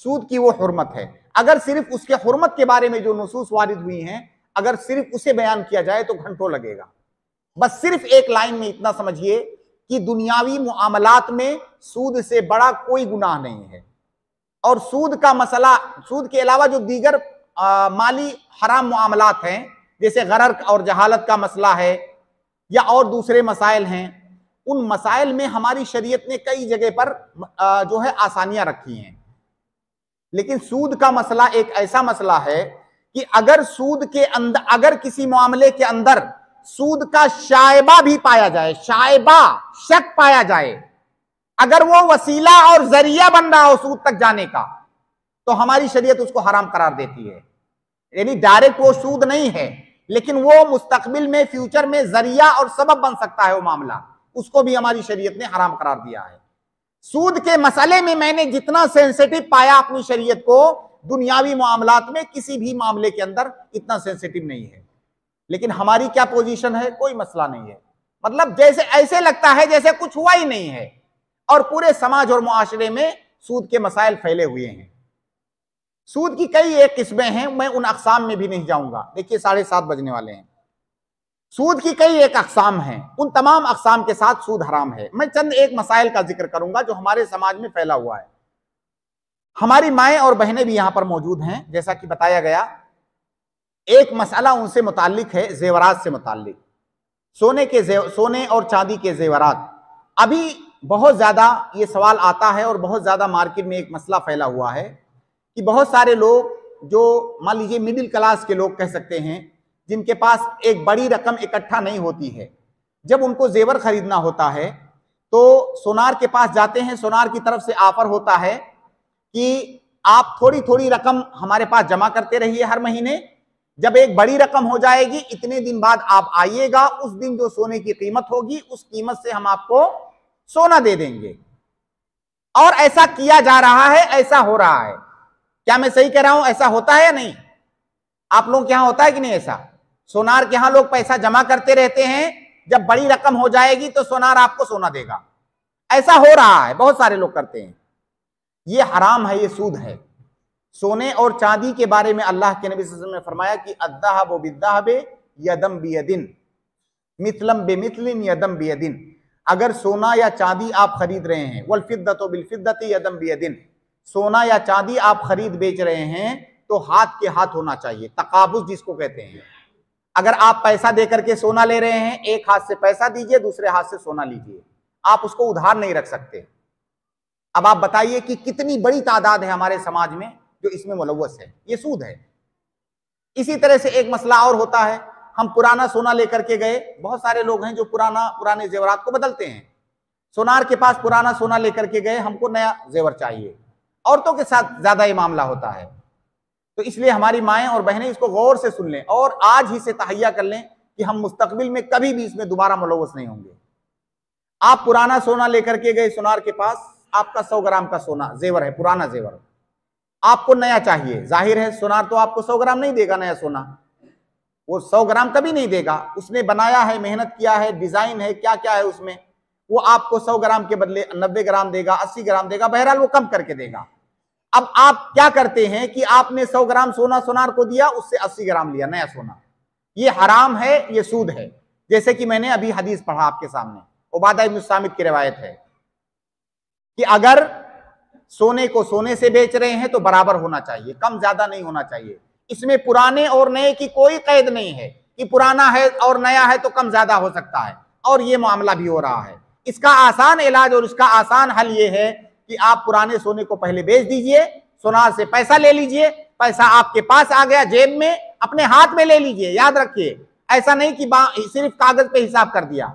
सूद की वो हुर्मत है, अगर सिर्फ उसके हुर्मत के बारे में जो नुसूस वारिद हुई हैं, अगर सिर्फ उसे बयान किया जाए तो घंटों लगेगा। बस सिर्फ एक लाइन में इतना समझिए कि दुनियावी मुआमलात में सूद से बड़ा कोई गुनाह नहीं है। और सूद का मसला, सूद के अलावा जो दीगर माली हराम मुआमलात हैं, जैसे गरर और जहालत का मसला है या और दूसरे मसाइल हैं, उन मसाइल में हमारी शरीयत ने कई जगह पर जो है आसानियां रखी हैं। लेकिन सूद का मसला एक ऐसा मसला है कि अगर सूद के अंदर, अगर किसी मामले के अंदर सूद का शायबा भी पाया जाए, शायबा, शक पाया जाए, अगर वो वसीला और जरिया बन रहा हो सूद तक जाने का, तो हमारी शरीयत उसको हराम करार देती है। यानी डायरेक्ट वो सूद नहीं है, लेकिन वो मुस्तकबिल में, फ्यूचर में जरिया और सबब बन सकता है वो मामला, उसको भी हमारी शरीयत ने हराम करार दिया है। सूद के मसले में मैंने जितना सेंसिटिव पाया अपनी शरीयत को, दुनियावी मामलात में किसी भी मामले के अंदर इतना सेंसिटिव नहीं है। लेकिन हमारी क्या पोजीशन है? कोई मसला नहीं है, मतलब जैसे ऐसे लगता है जैसे कुछ हुआ ही नहीं है, और पूरे समाज और मुआशरे में सूद के मसाइल फैले हुए हैं। सूद की कई एक किस्में हैं, मैं उन अक़साम में भी नहीं जाऊंगा। देखिए 7:30 बजने वाले हैं। सूद की कई एक अक़साम हैं, उन तमाम अक़साम के साथ सूद हराम है। मैं चंद एक मसाइल का जिक्र करूंगा जो हमारे समाज में फैला हुआ है। हमारी माएँ और बहनें भी यहां पर मौजूद हैं, जैसा कि बताया गया। एक मसला उनसे मुताल्लिक है, जेवरात से मुताल्लिक, सोने और चांदी के जेवरात। अभी बहुत ज्यादा ये सवाल आता है और बहुत ज्यादा मार्केट में एक मसला फैला हुआ है कि बहुत सारे लोग जो मान लीजिए मिडिल क्लास के लोग कह सकते हैं, जिनके पास एक बड़ी रकम इकट्ठा नहीं होती है, जब उनको जेवर खरीदना होता है तो सोनार के पास जाते हैं। सोनार की तरफ से ऑफर होता है कि आप थोड़ी थोड़ी रकम हमारे पास जमा करते रहिए हर महीने, जब एक बड़ी रकम हो जाएगी इतने दिन बाद आप आइएगा, उस दिन जो सोने की कीमत होगी उस कीमत से हम आपको सोना दे देंगे। और ऐसा किया जा रहा है, ऐसा हो रहा है। क्या मैं सही कह रहा हूं? ऐसा होता है या नहीं? आप लोग के यहां होता है कि नहीं ऐसा? सोनार के यहां लोग पैसा जमा करते रहते हैं, जब बड़ी रकम हो जाएगी तो सोनार आपको सोना देगा। ऐसा हो रहा है, बहुत सारे लोग करते हैं। ये हराम है, ये सूद है। सोने और चांदी के बारे में अल्लाह के नबी सल्लल्लाहु अलैहि वसल्लम ने फरमाया कि अद्दाहबु बिद्दाहबे यदम बियदिन, मिथलम बिमिथलिन यदम बियदिन। अगर सोना या चांदी आप खरीद रहे हैं, वल फिद्दतु बिल फिद्दति यदम बियदिन, सोना या चांदी आप खरीद बेच रहे हैं तो हाथ के हाथ होना चाहिए, तकाबुज जिसको कहते हैं। अगर आप पैसा देकर के सोना ले रहे हैं, एक हाथ से पैसा दीजिए, दूसरे हाथ से सोना लीजिए, आप उसको उधार नहीं रख सकते। अब आप बताइए कि कितनी बड़ी तादाद है हमारे समाज में जो इसमें मुलव्वस है, ये सूद है। इसी तरह से एक मसला और होता है, हम पुराना सोना लेकर के गए, बहुत सारे लोग हैं जो पुराने जेवरात को बदलते हैं। सोनार के पास पुराना सोना लेकर के गए, हमको नया जेवर चाहिए। औरतों के साथ ज्यादा ये मामला होता है, तो इसलिए हमारी माएं और बहनें इसको गौर से सुन लें और आज ही से तहैया कर लें कि हम मुस्तकबिल में कभी भी इसमें दोबारा मुलव्वस नहीं होंगे। आप पुराना सोना लेकर के गए सोनार के पास, आपका 100 ग्राम का सोना जेवर है, पुराना जेवर, आपको नया चाहिए। जाहिर है सोनार तो आपको 100 ग्राम नहीं देगा, नया सोना वो 100 ग्राम कभी नहीं देगा। उसने बनाया है, मेहनत किया है, डिजाइन है, क्या क्या है उसमें, वो आपको 100 ग्राम के बदले 90 ग्राम देगा, 80 ग्राम देगा, बहरहाल वो कम करके देगा। अब आप क्या करते हैं कि आपने 100 ग्राम सोना सोनार को दिया, उससे 80 ग्राम लिया नया सोना। ये हराम है, ये सूद है। जैसे कि मैंने अभी हदीस पढ़ा आपके सामने, उबादा इब्न सामित की रिवायत है कि अगर सोने को सोने से बेच रहे हैं तो बराबर होना चाहिए, कम ज्यादा नहीं होना चाहिए। इसमें पुराने और नए की कोई कैद नहीं है कि पुराना है और नया है तो कम ज्यादा हो सकता है, और ये मामला भी हो रहा है। इसका आसान इलाज और इसका आसान हल ये है कि आप पुराने सोने को पहले बेच दीजिए, सोनार से पैसा ले लीजिए, पैसा आपके पास आ गया जेब में, अपने हाथ में ले लीजिए। याद रखिए, ऐसा नहीं कि सिर्फ कागज पे हिसाब कर दिया,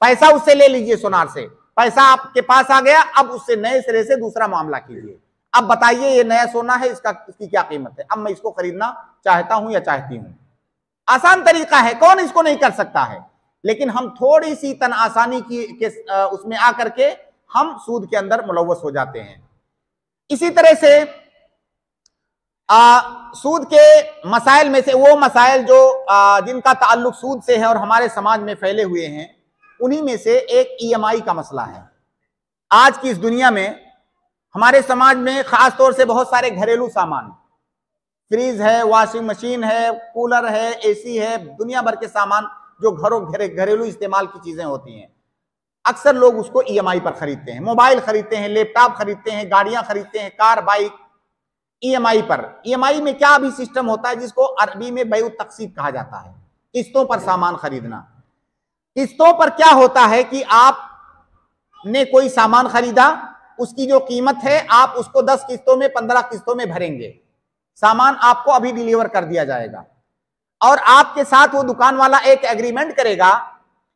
पैसा उससे ले लीजिए, सोनार से पैसा आपके पास आ गया, अब उससे नए सिरे से दूसरा मामला कीजिए। अब बताइए ये नया सोना है, इसकी क्या कीमत है, अब मैं इसको खरीदना चाहता हूं या चाहती हूं। आसान तरीका है, कौन इसको नहीं कर सकता है, लेकिन हम थोड़ी सी तन आसानी की उसमें आकर के हम सूद के अंदर मुलव्वस हो जाते हैं। इसी तरह से सूद के मसाइल में से वो मसाइल जो जिनका ताल्लुक सूद से है और हमारे समाज में फैले हुए हैं, उन्हीं में से एक EMI का मसला है। आज की इस दुनिया में हमारे समाज में खास तौर से बहुत सारे घरेलू सामान, फ्रीज है, वॉशिंग मशीन है, कूलर है, AC है, दुनिया भर के सामान जो घरेलू इस्तेमाल की चीजें होती हैं, अक्सर लोग उसको EMI पर खरीदते हैं। मोबाइल खरीदते हैं, लैपटॉप खरीदते हैं, गाड़ियां खरीदते हैं, कार बाइक, EMI पर। EMI में क्या अभी सिस्टम होता है जिसको अरबी में बैउ तक़सीद कहा जाता है, किस्तों पर सामान खरीदना। किस्तों पर क्या होता है कि आपने कोई सामान खरीदा, उसकी जो कीमत है आप उसको 10 किस्तों में, 15 किस्तों में भरेंगे, सामान आपको अभी डिलीवर कर दिया जाएगा। और आपके साथ वो दुकान वाला एक एग्रीमेंट करेगा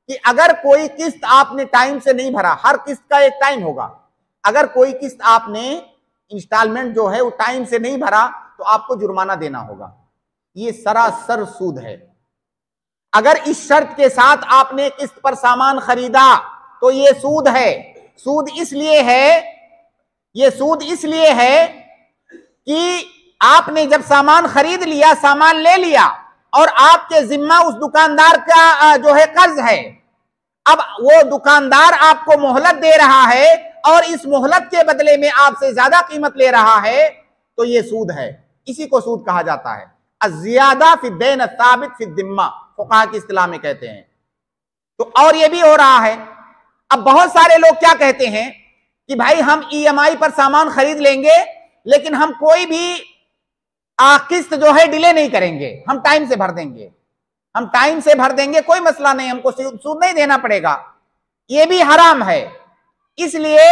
कि अगर कोई किस्त आपने टाइम से नहीं भरा, हर किस्त का एक टाइम होगा, अगर कोई किस्त आपने इंस्टॉलमेंट जो है वो टाइम से नहीं भरा तो आपको जुर्माना देना होगा। ये सरासर सूद है। अगर इस शर्त के साथ आपने किस्त पर सामान खरीदा तो ये सूद है। सूद इसलिए है, ये सूद इसलिए है कि आपने जब सामान खरीद लिया, सामान ले लिया और आपके जिम्मा उस दुकानदार का जो है कर्ज है, अब वो दुकानदार आपको मोहलत दे रहा है और इस मोहलत के बदले में आपसे ज्यादा कीमत ले रहा है, तो ये सूद है। इसी को सूद कहा जाता है। अज़्ज़ियादा फ़िद्दैन साबित फ़िद्दिम्मा, फ़ुक़हा की इस्तिलाह में कहते हैं। तो और ये भी हो रहा है। अब बहुत सारे लोग क्या कहते हैं कि भाई हम EMI पर सामान खरीद लेंगे, लेकिन हम कोई भी किस्त जो है डिले नहीं करेंगे, हम टाइम से भर देंगे, हम टाइम से भर देंगे, कोई मसला नहीं, हमको सूद नहीं देना पड़ेगा। ये भी हराम है, इसलिए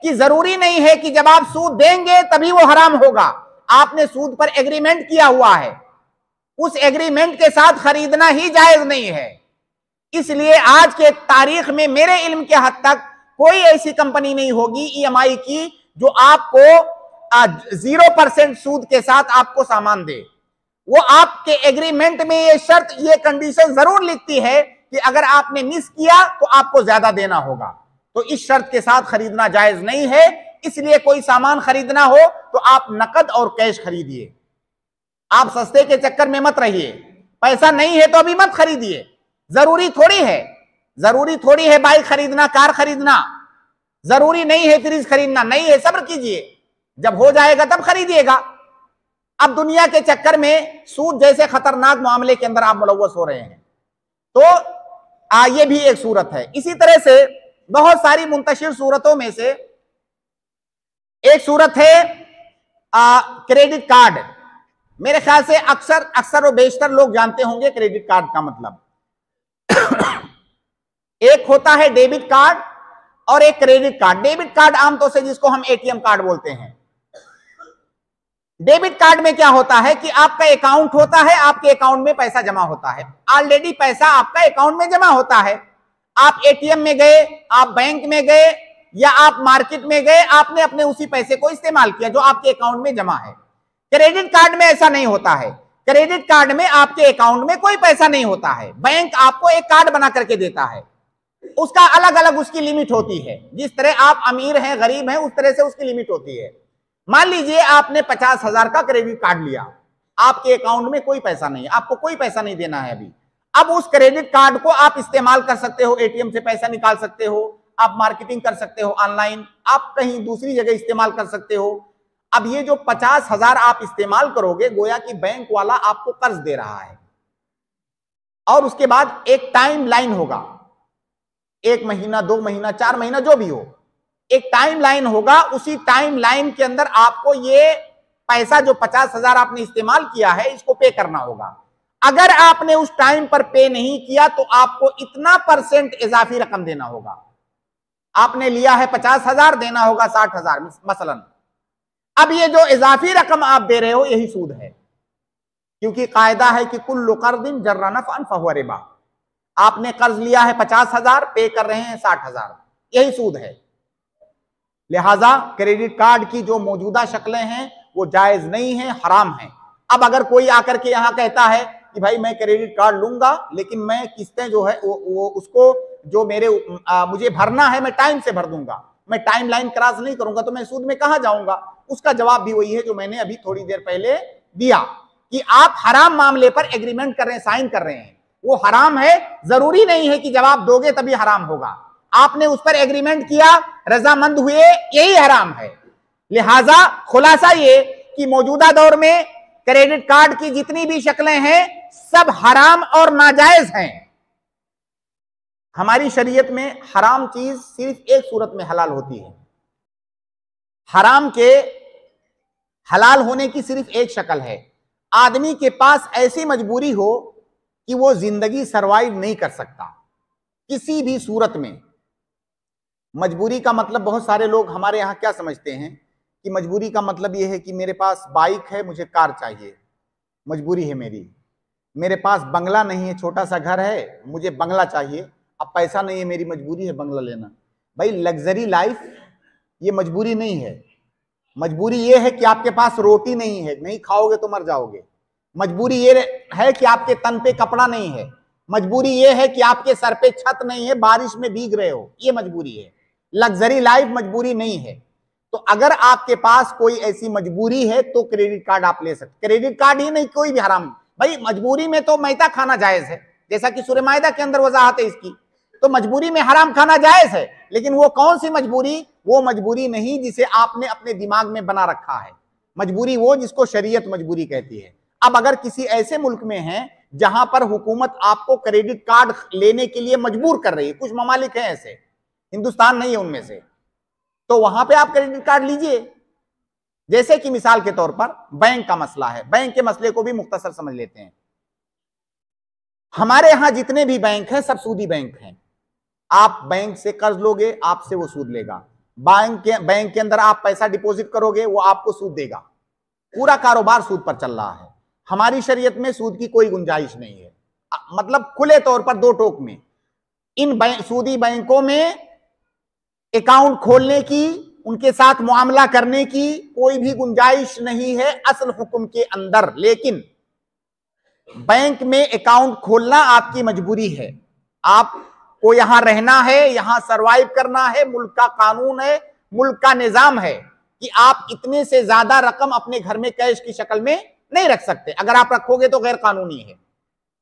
कि जरूरी नहीं है कि जब आप सूद देंगे तभी वो हराम होगा। आपने सूद पर एग्रीमेंट किया हुआ है, उस एग्रीमेंट के साथ खरीदना ही जायज नहीं है। इसलिए आज के तारीख में मेरे इल्म के हद तक कोई ऐसी कंपनी नहीं होगी EMI की जो आपको 0% सूद के साथ आपको सामान दे। वो आपके एग्रीमेंट में ये शर्त, ये कंडीशन जरूर लिखती है कि अगर आपने मिस किया तो आपको ज्यादा देना होगा। तो इस शर्त के साथ खरीदना जायज नहीं है। इसलिए कोई सामान खरीदना हो तो आप नकद और कैश खरीदिए। आप सस्ते के चक्कर में मत रहिए। पैसा नहीं है तो अभी मत खरीदिए। जरूरी थोड़ी है बाइक खरीदना, कार खरीदना, जरूरी नहीं है फ्रिज खरीदना, नहीं है, सब्र कीजिए, जब हो जाएगा तब खरीदिएगा। अब दुनिया के चक्कर में सूद जैसे खतरनाक मामले के अंदर आप मुलव्वस हो रहे हैं। तो ये भी एक सूरत है। इसी तरह से बहुत सारी मुंतशिर सूरतों में से एक सूरत है क्रेडिट कार्ड। मेरे ख्याल से अक्सर और बेशतर लोग जानते होंगे क्रेडिट कार्ड का मतलब। एक होता है डेबिट कार्ड और एक क्रेडिट कार्ड। डेबिट कार्ड आमतौर से जिसको हम एटीएम कार्ड बोलते हैं। डेबिट कार्ड में क्या होता है कि आपका अकाउंट होता है, आपके अकाउंट में पैसा जमा होता है, ऑलरेडी पैसा आपका अकाउंट में जमा होता है। आप एटीएम में गए, आप बैंक में गए या आप मार्केट में गए, आपने अपने उसी पैसे को इस्तेमाल किया जो आपके अकाउंट में जमा है। क्रेडिट कार्ड में ऐसा नहीं होता है। क्रेडिट कार्ड में आपके अकाउंट में कोई पैसा नहीं होता है। बैंक आपको एक कार्ड बना करके देता है, उसका अलग अलग उसकी लिमिट होती है। जिस तरह आप अमीर हैं, गरीब हैं, उस तरह से उसकी लिमिट होती है। मान लीजिए आपने 50,000 का क्रेडिट कार्ड लिया, आपके अकाउंट में कोई पैसा नहीं है, आपको कोई पैसा नहीं देना है अभी। अब उस क्रेडिट कार्ड को आप इस्तेमाल कर सकते हो, एटीएम से पैसा निकाल सकते हो, आप मार्केटिंग कर सकते हो ऑनलाइन, आप कहीं दूसरी जगह इस्तेमाल कर सकते हो। अब ये जो 50,000 आप इस्तेमाल करोगे, गोया कि बैंक वाला आपको कर्ज दे रहा है और उसके बाद एक टाइम लाइन होगा, 1 महीना, 2 महीना, 4 महीना, जो भी हो, एक टाइम लाइन होगा। उसी टाइम लाइन के अंदर आपको ये पैसा जो 50,000 आपने इस्तेमाल किया है इसको पे करना होगा। अगर आपने उस टाइम पर पे नहीं किया तो आपको इतना % इजाफी रकम देना होगा। आपने लिया है 50,000, देना होगा 60,000 मसलन। अब ये जो इजाफी रकम आप दे रहे हो यही सूद है, क्योंकि कायदा है कि कुल्लु कर्दिन जर्रा नफ़अन फहुव रिबा। आपने कर्ज लिया है 50,000, पे कर रहे हैं 60,000, यही सूद है। लिहाजा क्रेडिट कार्ड की जो मौजूदा शक्लें हैं वो जायज नहीं है, हराम है। अब अगर कोई आकर के यहां कहता है कि भाई मैं क्रेडिट कार्ड लूंगा लेकिन मैं किस्तें जो है वो उसको जो मुझे भरना है मैं टाइम से भर दूंगा, मैं टाइम लाइन क्रॉस नहीं करूंगा, तो मैं सूद में कहां जाऊंगा? उसका जवाब भी वही है जो मैंने अभी थोड़ी देर पहले दिया कि आप हराम मामले पर एग्रीमेंट कर रहे हैं, साइन कर रहे हैं, वो हराम है। जरूरी नहीं है कि जवाब दोगे तभी हराम होगा। आपने उस पर एग्रीमेंट किया, रजामंद हुए, यही हराम है। लिहाजा खुलासा ये कि मौजूदा दौर में क्रेडिट कार्ड की जितनी भी शक्लें हैं सब हराम और नाजायज हैं। हमारी शरीयत में हराम चीज सिर्फ एक सूरत में हलाल होती है। हराम के हलाल होने की सिर्फ एक शक्ल है, आदमी के पास ऐसी मजबूरी हो कि वो जिंदगी सरवाइव नहीं कर सकता किसी भी सूरत में। मजबूरी का मतलब बहुत सारे लोग हमारे यहाँ क्या समझते हैं कि मजबूरी का मतलब यह है कि मेरे पास बाइक है, मुझे कार चाहिए, मजबूरी है मेरी। मेरे पास बंगला नहीं है, छोटा सा घर है, मुझे बंगला चाहिए, अब पैसा नहीं है, मेरी मजबूरी है बंगला लेना। भाई लग्जरी लाइफ ये मजबूरी नहीं है। मजबूरी ये है कि आपके पास रोटी नहीं है, नहीं खाओगे तो मर जाओगे। मजबूरी ये है कि आपके तन पे कपड़ा नहीं है। मजबूरी ये है कि आपके सर पे छत नहीं है, बारिश में भीग रहे हो, ये मजबूरी है। लग्जरी लाइफ मजबूरी नहीं है। तो अगर आपके पास कोई ऐसी मजबूरी है तो क्रेडिट कार्ड आप ले सकते। क्रेडिट कार्ड ही नहीं, कोई भी हराम। भाई मजबूरी में तो मैदा खाना जायज है, जैसा कि सूरह माइदा के अंदर वजाहत है इसकी। तो मजबूरी में हराम खाना जायज है, लेकिन वो कौन सी मजबूरी? वो मजबूरी नहीं जिसे आपने अपने दिमाग में बना रखा है। मजबूरी वो जिसको शरीयत मजबूरी कहती है। अब अगर किसी ऐसे मुल्क में है जहां पर हुकूमत आपको क्रेडिट कार्ड लेने के लिए मजबूर कर रही है, कुछ ममालिक हैं ऐसे, हिंदुस्तान नहीं है उनमें से, तो वहां पे आप क्रेडिट कार्ड लीजिए। जैसे कि मिसाल के तौर पर बैंक का मसला है, बैंक के मसले को भी मुख्तसर समझ लेते हैं। हमारे यहां जितने भी बैंक हैं सब सूदी बैंक हैं। आप बैंक से कर्ज लोगे, आपसे वो सूद लेगा। बैंक के अंदर आप पैसा डिपॉजिट करोगे, वो आपको सूद देगा। पूरा कारोबार सूद पर चल रहा है। हमारी शरीयत में सूद की कोई गुंजाइश नहीं है। मतलब खुले तौर पर दो टोक में इन सूदी बैंकों में अकाउंट खोलने की, उनके साथ मुआमला करने की कोई भी गुंजाइश नहीं है असल हुक्म के अंदर। लेकिन बैंक में अकाउंट खोलना आपकी मजबूरी है। आपको यहां रहना है, यहां सरवाइव करना है, मुल्क का कानून है, मुल्क का निजाम है कि आप इतने से ज्यादा रकम अपने घर में कैश की शक्ल में नहीं रख सकते। अगर आप रखोगे तो गैर कानूनी है।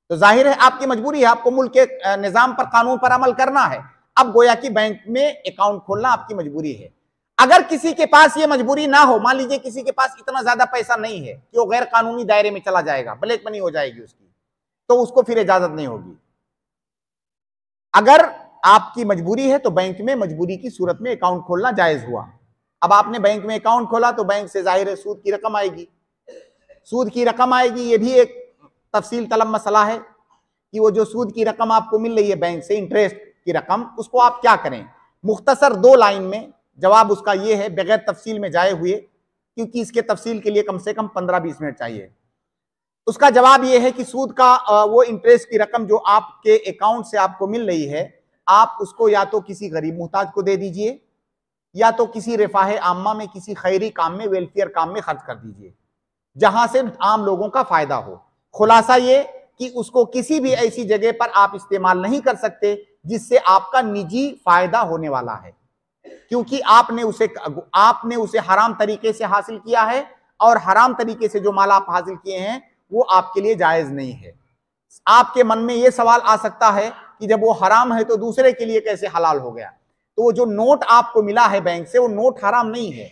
तो जाहिर है आपकी मजबूरी है, आपको मुल्क के निजाम पर, कानून पर अमल करना है। अब गोया कि बैंक में अकाउंट खोलना आपकी मजबूरी है। अगर किसी के पास ये मजबूरी ना हो, मान लीजिए किसी के पास इतना ज्यादा पैसा नहीं है कि वो गैर कानूनी दायरे में चला जाएगा, ब्लैक मनी हो जाएगी उसकी, तो उसको फिर इजाजत नहीं होगी। अगर आपकी मजबूरी है तो बैंक में मजबूरी की सूरत में अकाउंट खोलना जायज हुआ। अब आपने बैंक में अकाउंट खोला तो बैंक से जाहिर है सूद की रकम आएगी, सूद की रकम आएगी। ये भी एक तफसील तलब मसला है कि वो जो सूद की रकम आपको मिल रही है बैंक से, इंटरेस्ट की रकम, उसको आप क्या करें। मुख्तसर 2 लाइन में जवाब उसका ये है, बगैर तफसील में जाए हुए, क्योंकि इसके तफसील के लिए कम से कम 15-20 मिनट चाहिए। उसका जवाब यह है कि सूद का वो इंटरेस्ट की रकम जो आपके अकाउंट से आपको मिल रही है, आप उसको या तो किसी गरीब मुहताज को दे दीजिए, या तो किसी रिफाह आम्मा में, किसी खैरी काम में, वेलफेयर काम में खर्च कर दीजिए, जहां से आम लोगों का फायदा हो। खुलासा ये कि उसको किसी भी ऐसी जगह पर आप इस्तेमाल नहीं कर सकते जिससे आपका निजी फायदा होने वाला है, क्योंकि आपने उसे हराम तरीके से हासिल किया है, और हराम तरीके से जो माल आप हासिल किए हैं वो आपके लिए जायज नहीं है। आपके मन में यह सवाल आ सकता है कि जब वो हराम है तो दूसरे के लिए कैसे हलाल हो गया। तो वो जो नोट आपको मिला है बैंक से, वो नोट हराम नहीं है,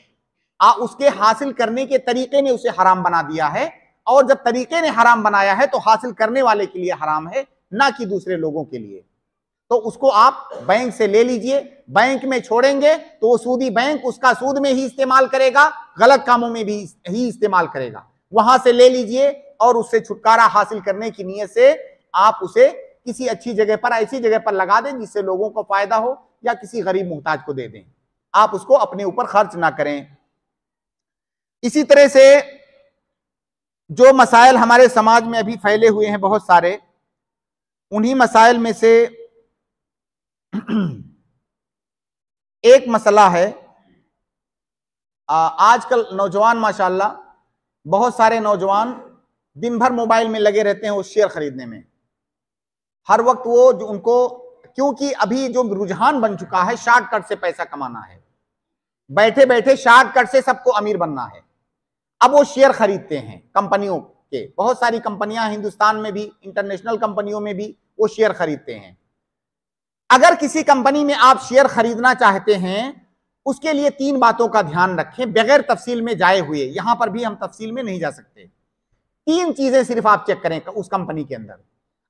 उसके हासिल करने के तरीके ने उसे हराम बना दिया है, और जब तरीके ने हराम बनाया है तो हासिल करने वाले के लिए हराम है, ना कि दूसरे लोगों के लिए। तो उसको आप बैंक से ले लीजिए, बैंक में छोड़ेंगे तो वो सूदी बैंक उसका सूद में ही इस्तेमाल करेगा, गलत कामों में भी ही इस्तेमाल करेगा। वहां से ले लीजिए और उससे छुटकारा हासिल करने की नीयत से आप उसे किसी अच्छी जगह पर, ऐसी जगह पर लगा दें जिससे लोगों को फायदा हो, या किसी गरीब मुहताज को दे दें। आप उसको अपने ऊपर खर्च ना करें। इसी तरह से जो मसाइल हमारे समाज में अभी फैले हुए हैं बहुत सारे, उन्हीं मसाइल में से एक मसला है, आजकल नौजवान माशाल्लाह, बहुत सारे नौजवान दिन भर मोबाइल में लगे रहते हैं वो शेयर खरीदने में। हर वक्त वो जो उनको, क्योंकि अभी जो रुझान बन चुका है शॉर्टकट से पैसा कमाना है, बैठे बैठे शॉर्टकट से सबको अमीर बनना है। अब वो शेयर खरीदते हैं कंपनियों के, बहुत सारी कंपनियां हिंदुस्तान में भी, इंटरनेशनल कंपनियों में भी वो शेयर खरीदते हैं। अगर किसी कंपनी में आप शेयर खरीदना चाहते हैं, उसके लिए 3 बातों का ध्यान रखें, बगैर तफसील में जाए हुए। यहां पर भी हम तफसील में नहीं जा सकते। 3 चीजें सिर्फ आप चेक करें उस कंपनी के अंदर।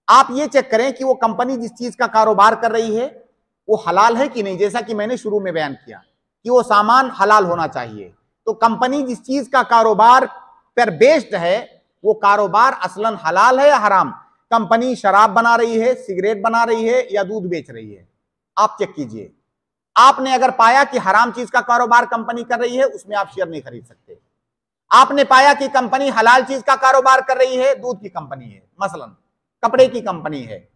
आप ये चेक करें कि वो कंपनी जिस चीज का कारोबार कर रही है वो हलाल है कि नहीं, जैसा कि मैंने शुरू में बयान किया कि वो सामान हलाल होना चाहिए। तो कंपनी जिस चीज का कारोबार पर बेस्ड है वो कारोबार असलन हलाल है या हराम। कंपनी शराब बना रही है, सिगरेट बना रही है, या दूध बेच रही है, आप चेक कीजिए। आपने अगर पाया कि हराम चीज का कारोबार कंपनी कर रही है, उसमें आप शेयर नहीं खरीद सकते। आपने पाया कि कंपनी हलाल चीज का कारोबार कर रही है, दूध की कंपनी है, मसलन कपड़े की कंपनी है,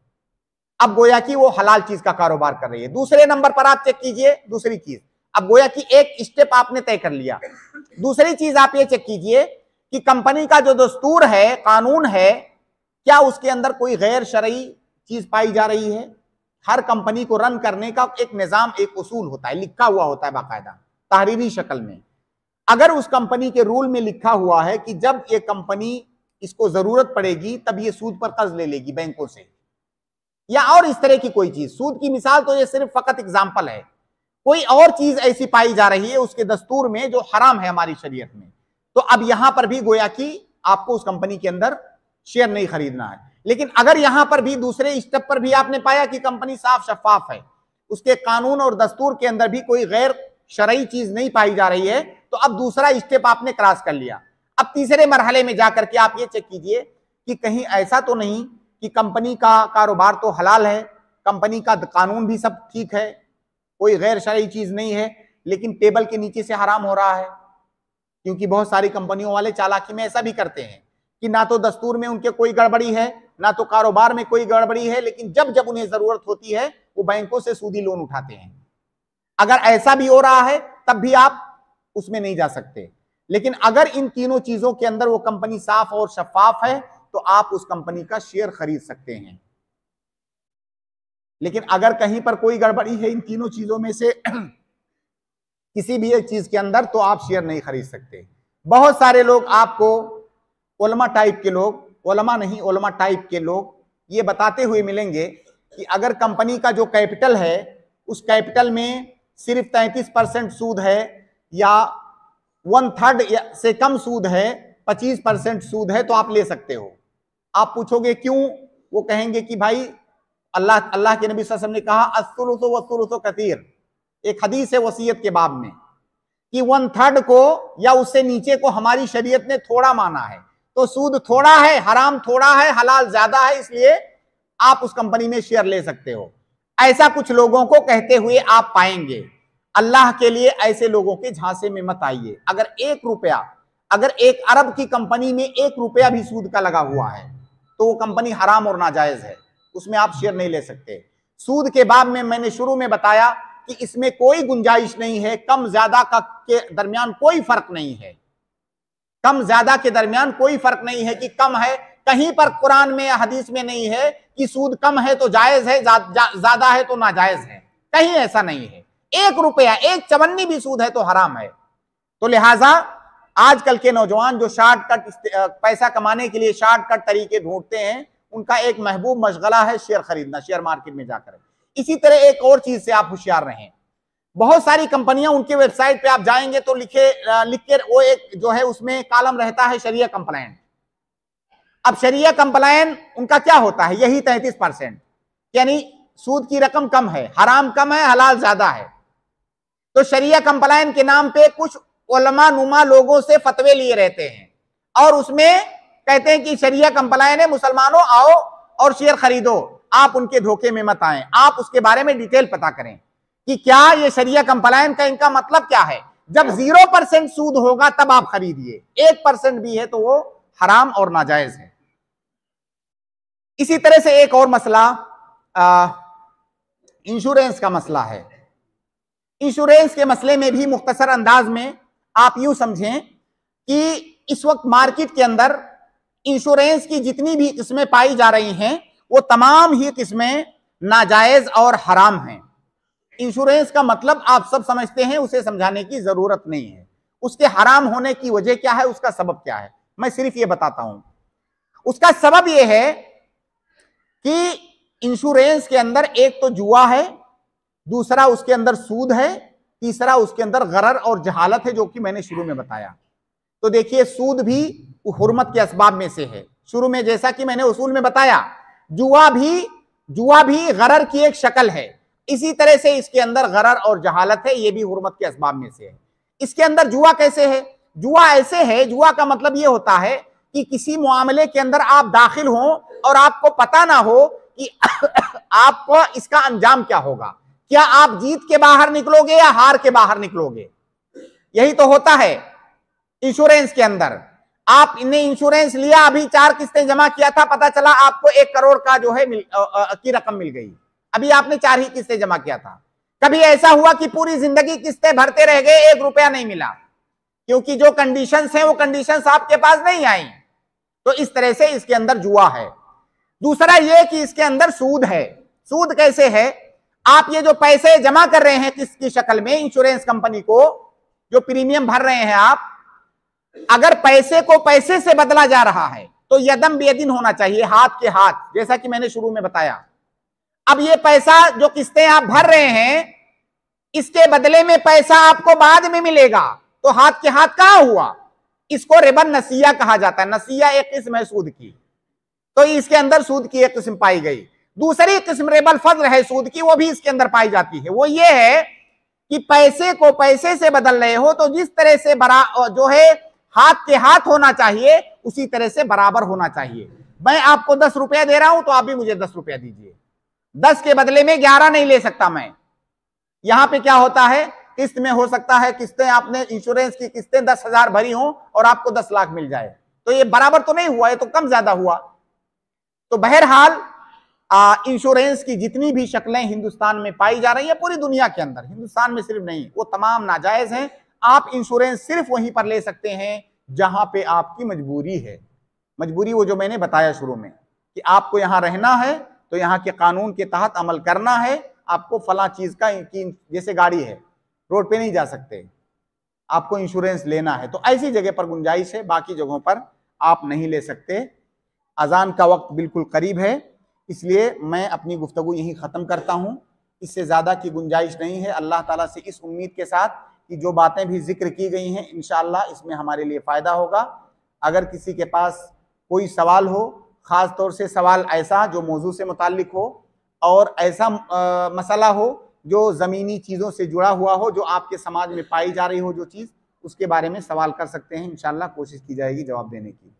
अब गोया कि वो हलाल चीज का कारोबार कर रही है। दूसरे नंबर पर आप चेक कीजिए दूसरी चीज। अब गोया कि एक स्टेप आपने तय कर लिया। दूसरी चीज आप ये चेक कीजिए कि कंपनी का जो दस्तूर है, कानून है, क्या उसके अंदर कोई गैर शरई चीज पाई जा रही है। हर कंपनी को रन करने का एक निजाम, एक उसूल होता है, लिखा हुआ होता है बाकायदा तहरीरी शक्ल में। अगर उस कंपनी के रूल में लिखा हुआ है कि जब ये कंपनी इसको जरूरत पड़ेगी तब ये सूद पर कर्ज ले लेगी बैंकों से, या और इस तरह की कोई चीज, सूद की मिसाल तो ये सिर्फ फकत एग्जाम्पल है, कोई और चीज ऐसी पाई जा रही है उसके दस्तूर में जो हराम है हमारी शरीयत में, तो अब यहां पर भी गोया कि आपको उस कंपनी के अंदर शेयर नहीं खरीदना है। लेकिन अगर यहां पर भी दूसरे स्टेप पर भी आपने पाया कि कंपनी साफ शफाफ है, उसके कानून और दस्तूर के अंदर भी कोई गैर शरई चीज नहीं पाई जा रही है, तो अब दूसरा स्टेप आपने क्रॉस कर लिया। अब तीसरे मरहले में जाकर के आप ये चेक कीजिए कि कहीं ऐसा तो नहीं कि कंपनी का कारोबार तो हलाल है, कंपनी का कानून भी सब ठीक है, कोई गैर शरई चीज नहीं है, लेकिन टेबल के नीचे से हराम हो रहा है। क्योंकि बहुत सारी कंपनियों वाले चालाकी में ऐसा भी करते हैं कि ना तो दस्तूर में उनके कोई गड़बड़ी है, ना तो कारोबार में कोई गड़बड़ी है, लेकिन जब जब उन्हें जरूरत होती है वो बैंकों से सूदी लोन उठाते हैं। अगर ऐसा भी हो रहा है तब भी आप उसमें नहीं जा सकते। लेकिन अगर इन तीनों चीजों के अंदर वो कंपनी साफ और शफाफ है तो आप उस कंपनी का शेयर खरीद सकते हैं। लेकिन अगर कहीं पर कोई गड़बड़ी है इन तीनों चीजों में से किसी भी एक चीज के अंदर, तो आप शेयर नहीं खरीद सकते। बहुत सारे लोग आपको, उलमा टाइप के लोग, उलमा नहीं उलमा टाइप के लोग, ये बताते हुए मिलेंगे कि अगर कंपनी का जो कैपिटल है उस कैपिटल में सिर्फ 33% सूद है, या 1/3 से कम सूद है, 25% सूद है, तो आप ले सकते हो। आप पूछोगे क्यों, वो कहेंगे कि भाई अल्लाह के नबी सल्लल्लाहु अलैहि वसल्लम ने कहा अस्सुलुसु वस्सुलुसु कसीर, एक हदीस है वसीयत के बाब में कि 1/3 को या उससे नीचे को हमारी शरीयत ने थोड़ा माना है। तो सूद थोड़ा है, हराम थोड़ा है, हलाल ज्यादा है, इसलिए आप उस कंपनी में शेयर ले सकते हो। ऐसा कुछ लोगों को कहते हुए आप पाएंगे। अल्लाह के लिए ऐसे लोगों के झांसे में मत आइए। अगर 1 रुपया, अगर 1 अरब की कंपनी में 1 रुपया भी सूद का लगा हुआ है तो वो कंपनी हराम और नाजायज है, उसमें आप शेयर नहीं ले सकते। सूद के बाब में मैंने शुरू में बताया कि इसमें कोई गुंजाइश नहीं है, कम ज्यादा का के दरमियान कोई फर्क नहीं है, कम ज्यादा के दरमियान कोई फर्क नहीं है कि कम है। कहीं पर कुरान में या हदीस में नहीं है कि सूद कम है तो जायज है, ज्यादा है तो नाजायज है, कहीं ऐसा नहीं है। 1 रुपया, 1 चवन्नी भी सूद है तो हराम है। तो लिहाजा आजकल के नौजवान जो शॉर्टकट पैसा कमाने के लिए शॉर्टकट तरीके ढूंढते हैं, उनका एक महबूब मशगला है शेयर खरीदना, शेयर मार्केट में जाकर। इसी तरह एक और चीज से आप होशियार रहें। बहुत सारी कंपनियां, उनके वेबसाइट पे आप जाएंगे तो लिख के वो एक जो है उसमें कॉलम रहता है शरिया कंप्लायंट। अब शरिया कंप्लायंट उनका क्या होता है? यही 33%, यानी सूद की रकम कम है, हराम कम है, हलाल ज्यादा है। तो शरिया कंप्लायंट के नाम पे कुछ उलमा नुमा लोगों से फतवे लिए रहते हैं और उसमें कहते हैं कि शरिया कंप्लायंट है, मुसलमानों आओ और शेयर खरीदो। आप उनके धोखे में मत आए, आप उसके बारे में डिटेल पता करें कि क्या ये शरिया कंप्लायंट का इनका मतलब क्या है। जब 0% सूद होगा तब आप खरीदिए, 1% भी है तो वो हराम और नाजायज है। इसी तरह से एक और मसला इंश्योरेंस का मसला है। इंश्योरेंस के मसले में भी मुख्तसर अंदाज में आप यूं समझें कि इस वक्त मार्केट के अंदर इंश्योरेंस की जितनी भी किस्में पाई जा रही हैं वो तमाम ही किस्में नाजायज और हराम हैं। इंश्योरेंस का मतलब आप सब समझते हैं, उसे समझाने की जरूरत नहीं है। उसके हराम होने की वजह क्या है, उसका सबब क्या है, मैं सिर्फ ये बताता हूं। उसका सबब यह है कि इंश्योरेंस के अंदर एक तो जुआ है, दूसरा उसके अंदर सूद है, तीसरा उसके अंदर गरर और जहालत है, जो कि मैंने शुरू में बताया। तो देखिए, सूद भी हुर्मत के असबाब में से है। शुरू में जैसा कि मैंने उसूल में बताया, जुआ भी गरर की एक शक्ल है। इसी तरह से इसके अंदर गरर और जहालत है, यह भी हुर्मत के असबाब में से है। इसके अंदर जुआ कैसे है? जुआ ऐसे है, जुआ का मतलब यह होता है कि किसी मामले के अंदर आप दाखिल हों और आपको पता ना हो कि आपको इसका अंजाम क्या होगा। क्या आप जीत के बाहर निकलोगे या हार के बाहर निकलोगे? यही तो होता है इंश्योरेंस के अंदर। आपने इंश्योरेंस लिया, अभी 4 किस्तें जमा किया था, पता चला आपको 1 करोड़ का जो है की रकम मिल गई। अभी आपने 4 ही किस्तें जमा किया था। कभी ऐसा हुआ कि पूरी जिंदगी किस्तें भरते रह गए, 1 रुपया नहीं मिला, क्योंकि जो कंडीशंस हैं वो कंडीशंस आपके पास नहीं आई। तो इस तरह से इसके अंदर जुआ है। दूसरा ये कि इसके अंदर सूद है। सूद कैसे है? आप ये जो पैसे जमा कर रहे हैं किसकी शक्ल में, इंश्योरेंस कंपनी को जो प्रीमियम भर रहे हैं आप, अगर पैसे को पैसे से बदला जा रहा है तो यदम बेयदिन होना चाहिए, हाथ के हाथ, जैसा कि मैंने शुरू में बताया। अब ये पैसा जो किस्तें आप भर रहे हैं, इसके बदले में पैसा आपको बाद में मिलेगा, तो हाथ के हाथ कहां हुआ? इसको रिबन नसिया कहा जाता है। नसिया एक किस्म है सूद की, तो इसके अंदर सूद की एक किस्म पाई गई। दूसरी किस्म रिबल फज्ल है सूद की, वो भी इसके अंदर पाई जाती है। वो ये है कि पैसे को पैसे से बदल रहे हो तो जिस तरह से जो है हाथ के हाथ होना चाहिए, उसी तरह से बराबर होना चाहिए। मैं आपको 10 रुपया दे रहा हूं तो आप भी मुझे 10 रुपया दीजिए। 10 के बदले में 11 नहीं ले सकता मैं। यहां पे क्या होता है, किस्त में हो सकता है किस्तें, आपने इंश्योरेंस की किस्तें 10,000 भरी हो और आपको 10 लाख मिल जाए, तो ये बराबर तो नहीं हुआ, ये तो कम ज्यादा हुआ। तो बहरहाल इंश्योरेंस की जितनी भी शक्लें हिंदुस्तान में पाई जा रही है, पूरी दुनिया के अंदर, हिंदुस्तान में सिर्फ नहीं, वो तमाम नाजायज हैं। आप इंश्योरेंस सिर्फ वहीं पर ले सकते हैं जहां पे आपकी मजबूरी है। मजबूरी वो जो मैंने बताया शुरू में कि आपको यहां रहना है तो यहां के कानून के तहत अमल करना है। आपको फला चीज का, जैसे गाड़ी है, रोड पे नहीं जा सकते, आपको इंश्योरेंस लेना है, तो ऐसी जगह पर गुंजाइश है, बाकी जगहों पर आप नहीं ले सकते। अजान का वक्त बिल्कुल करीब है, इसलिए मैं अपनी गुफ्तगू यहीं ख़त्म करता हूँ। इससे ज़्यादा की गुंजाइश नहीं है। अल्लाह ताला से इस उम्मीद के साथ कि जो बातें भी जिक्र की गई हैं, इंशाअल्लाह इसमें हमारे लिए फ़ायदा होगा। अगर किसी के पास कोई सवाल हो, ख़ास तौर से सवाल ऐसा जो मौजू से मुताल्लिक हो, और ऐसा मसला हो जो ज़मीनी चीज़ों से जुड़ा हुआ हो, जो आपके समाज में पाई जा रही हो जो चीज़, उसके बारे में सवाल कर सकते हैं। इंशाअल्लाह कोशिश की जाएगी जवाब देने की।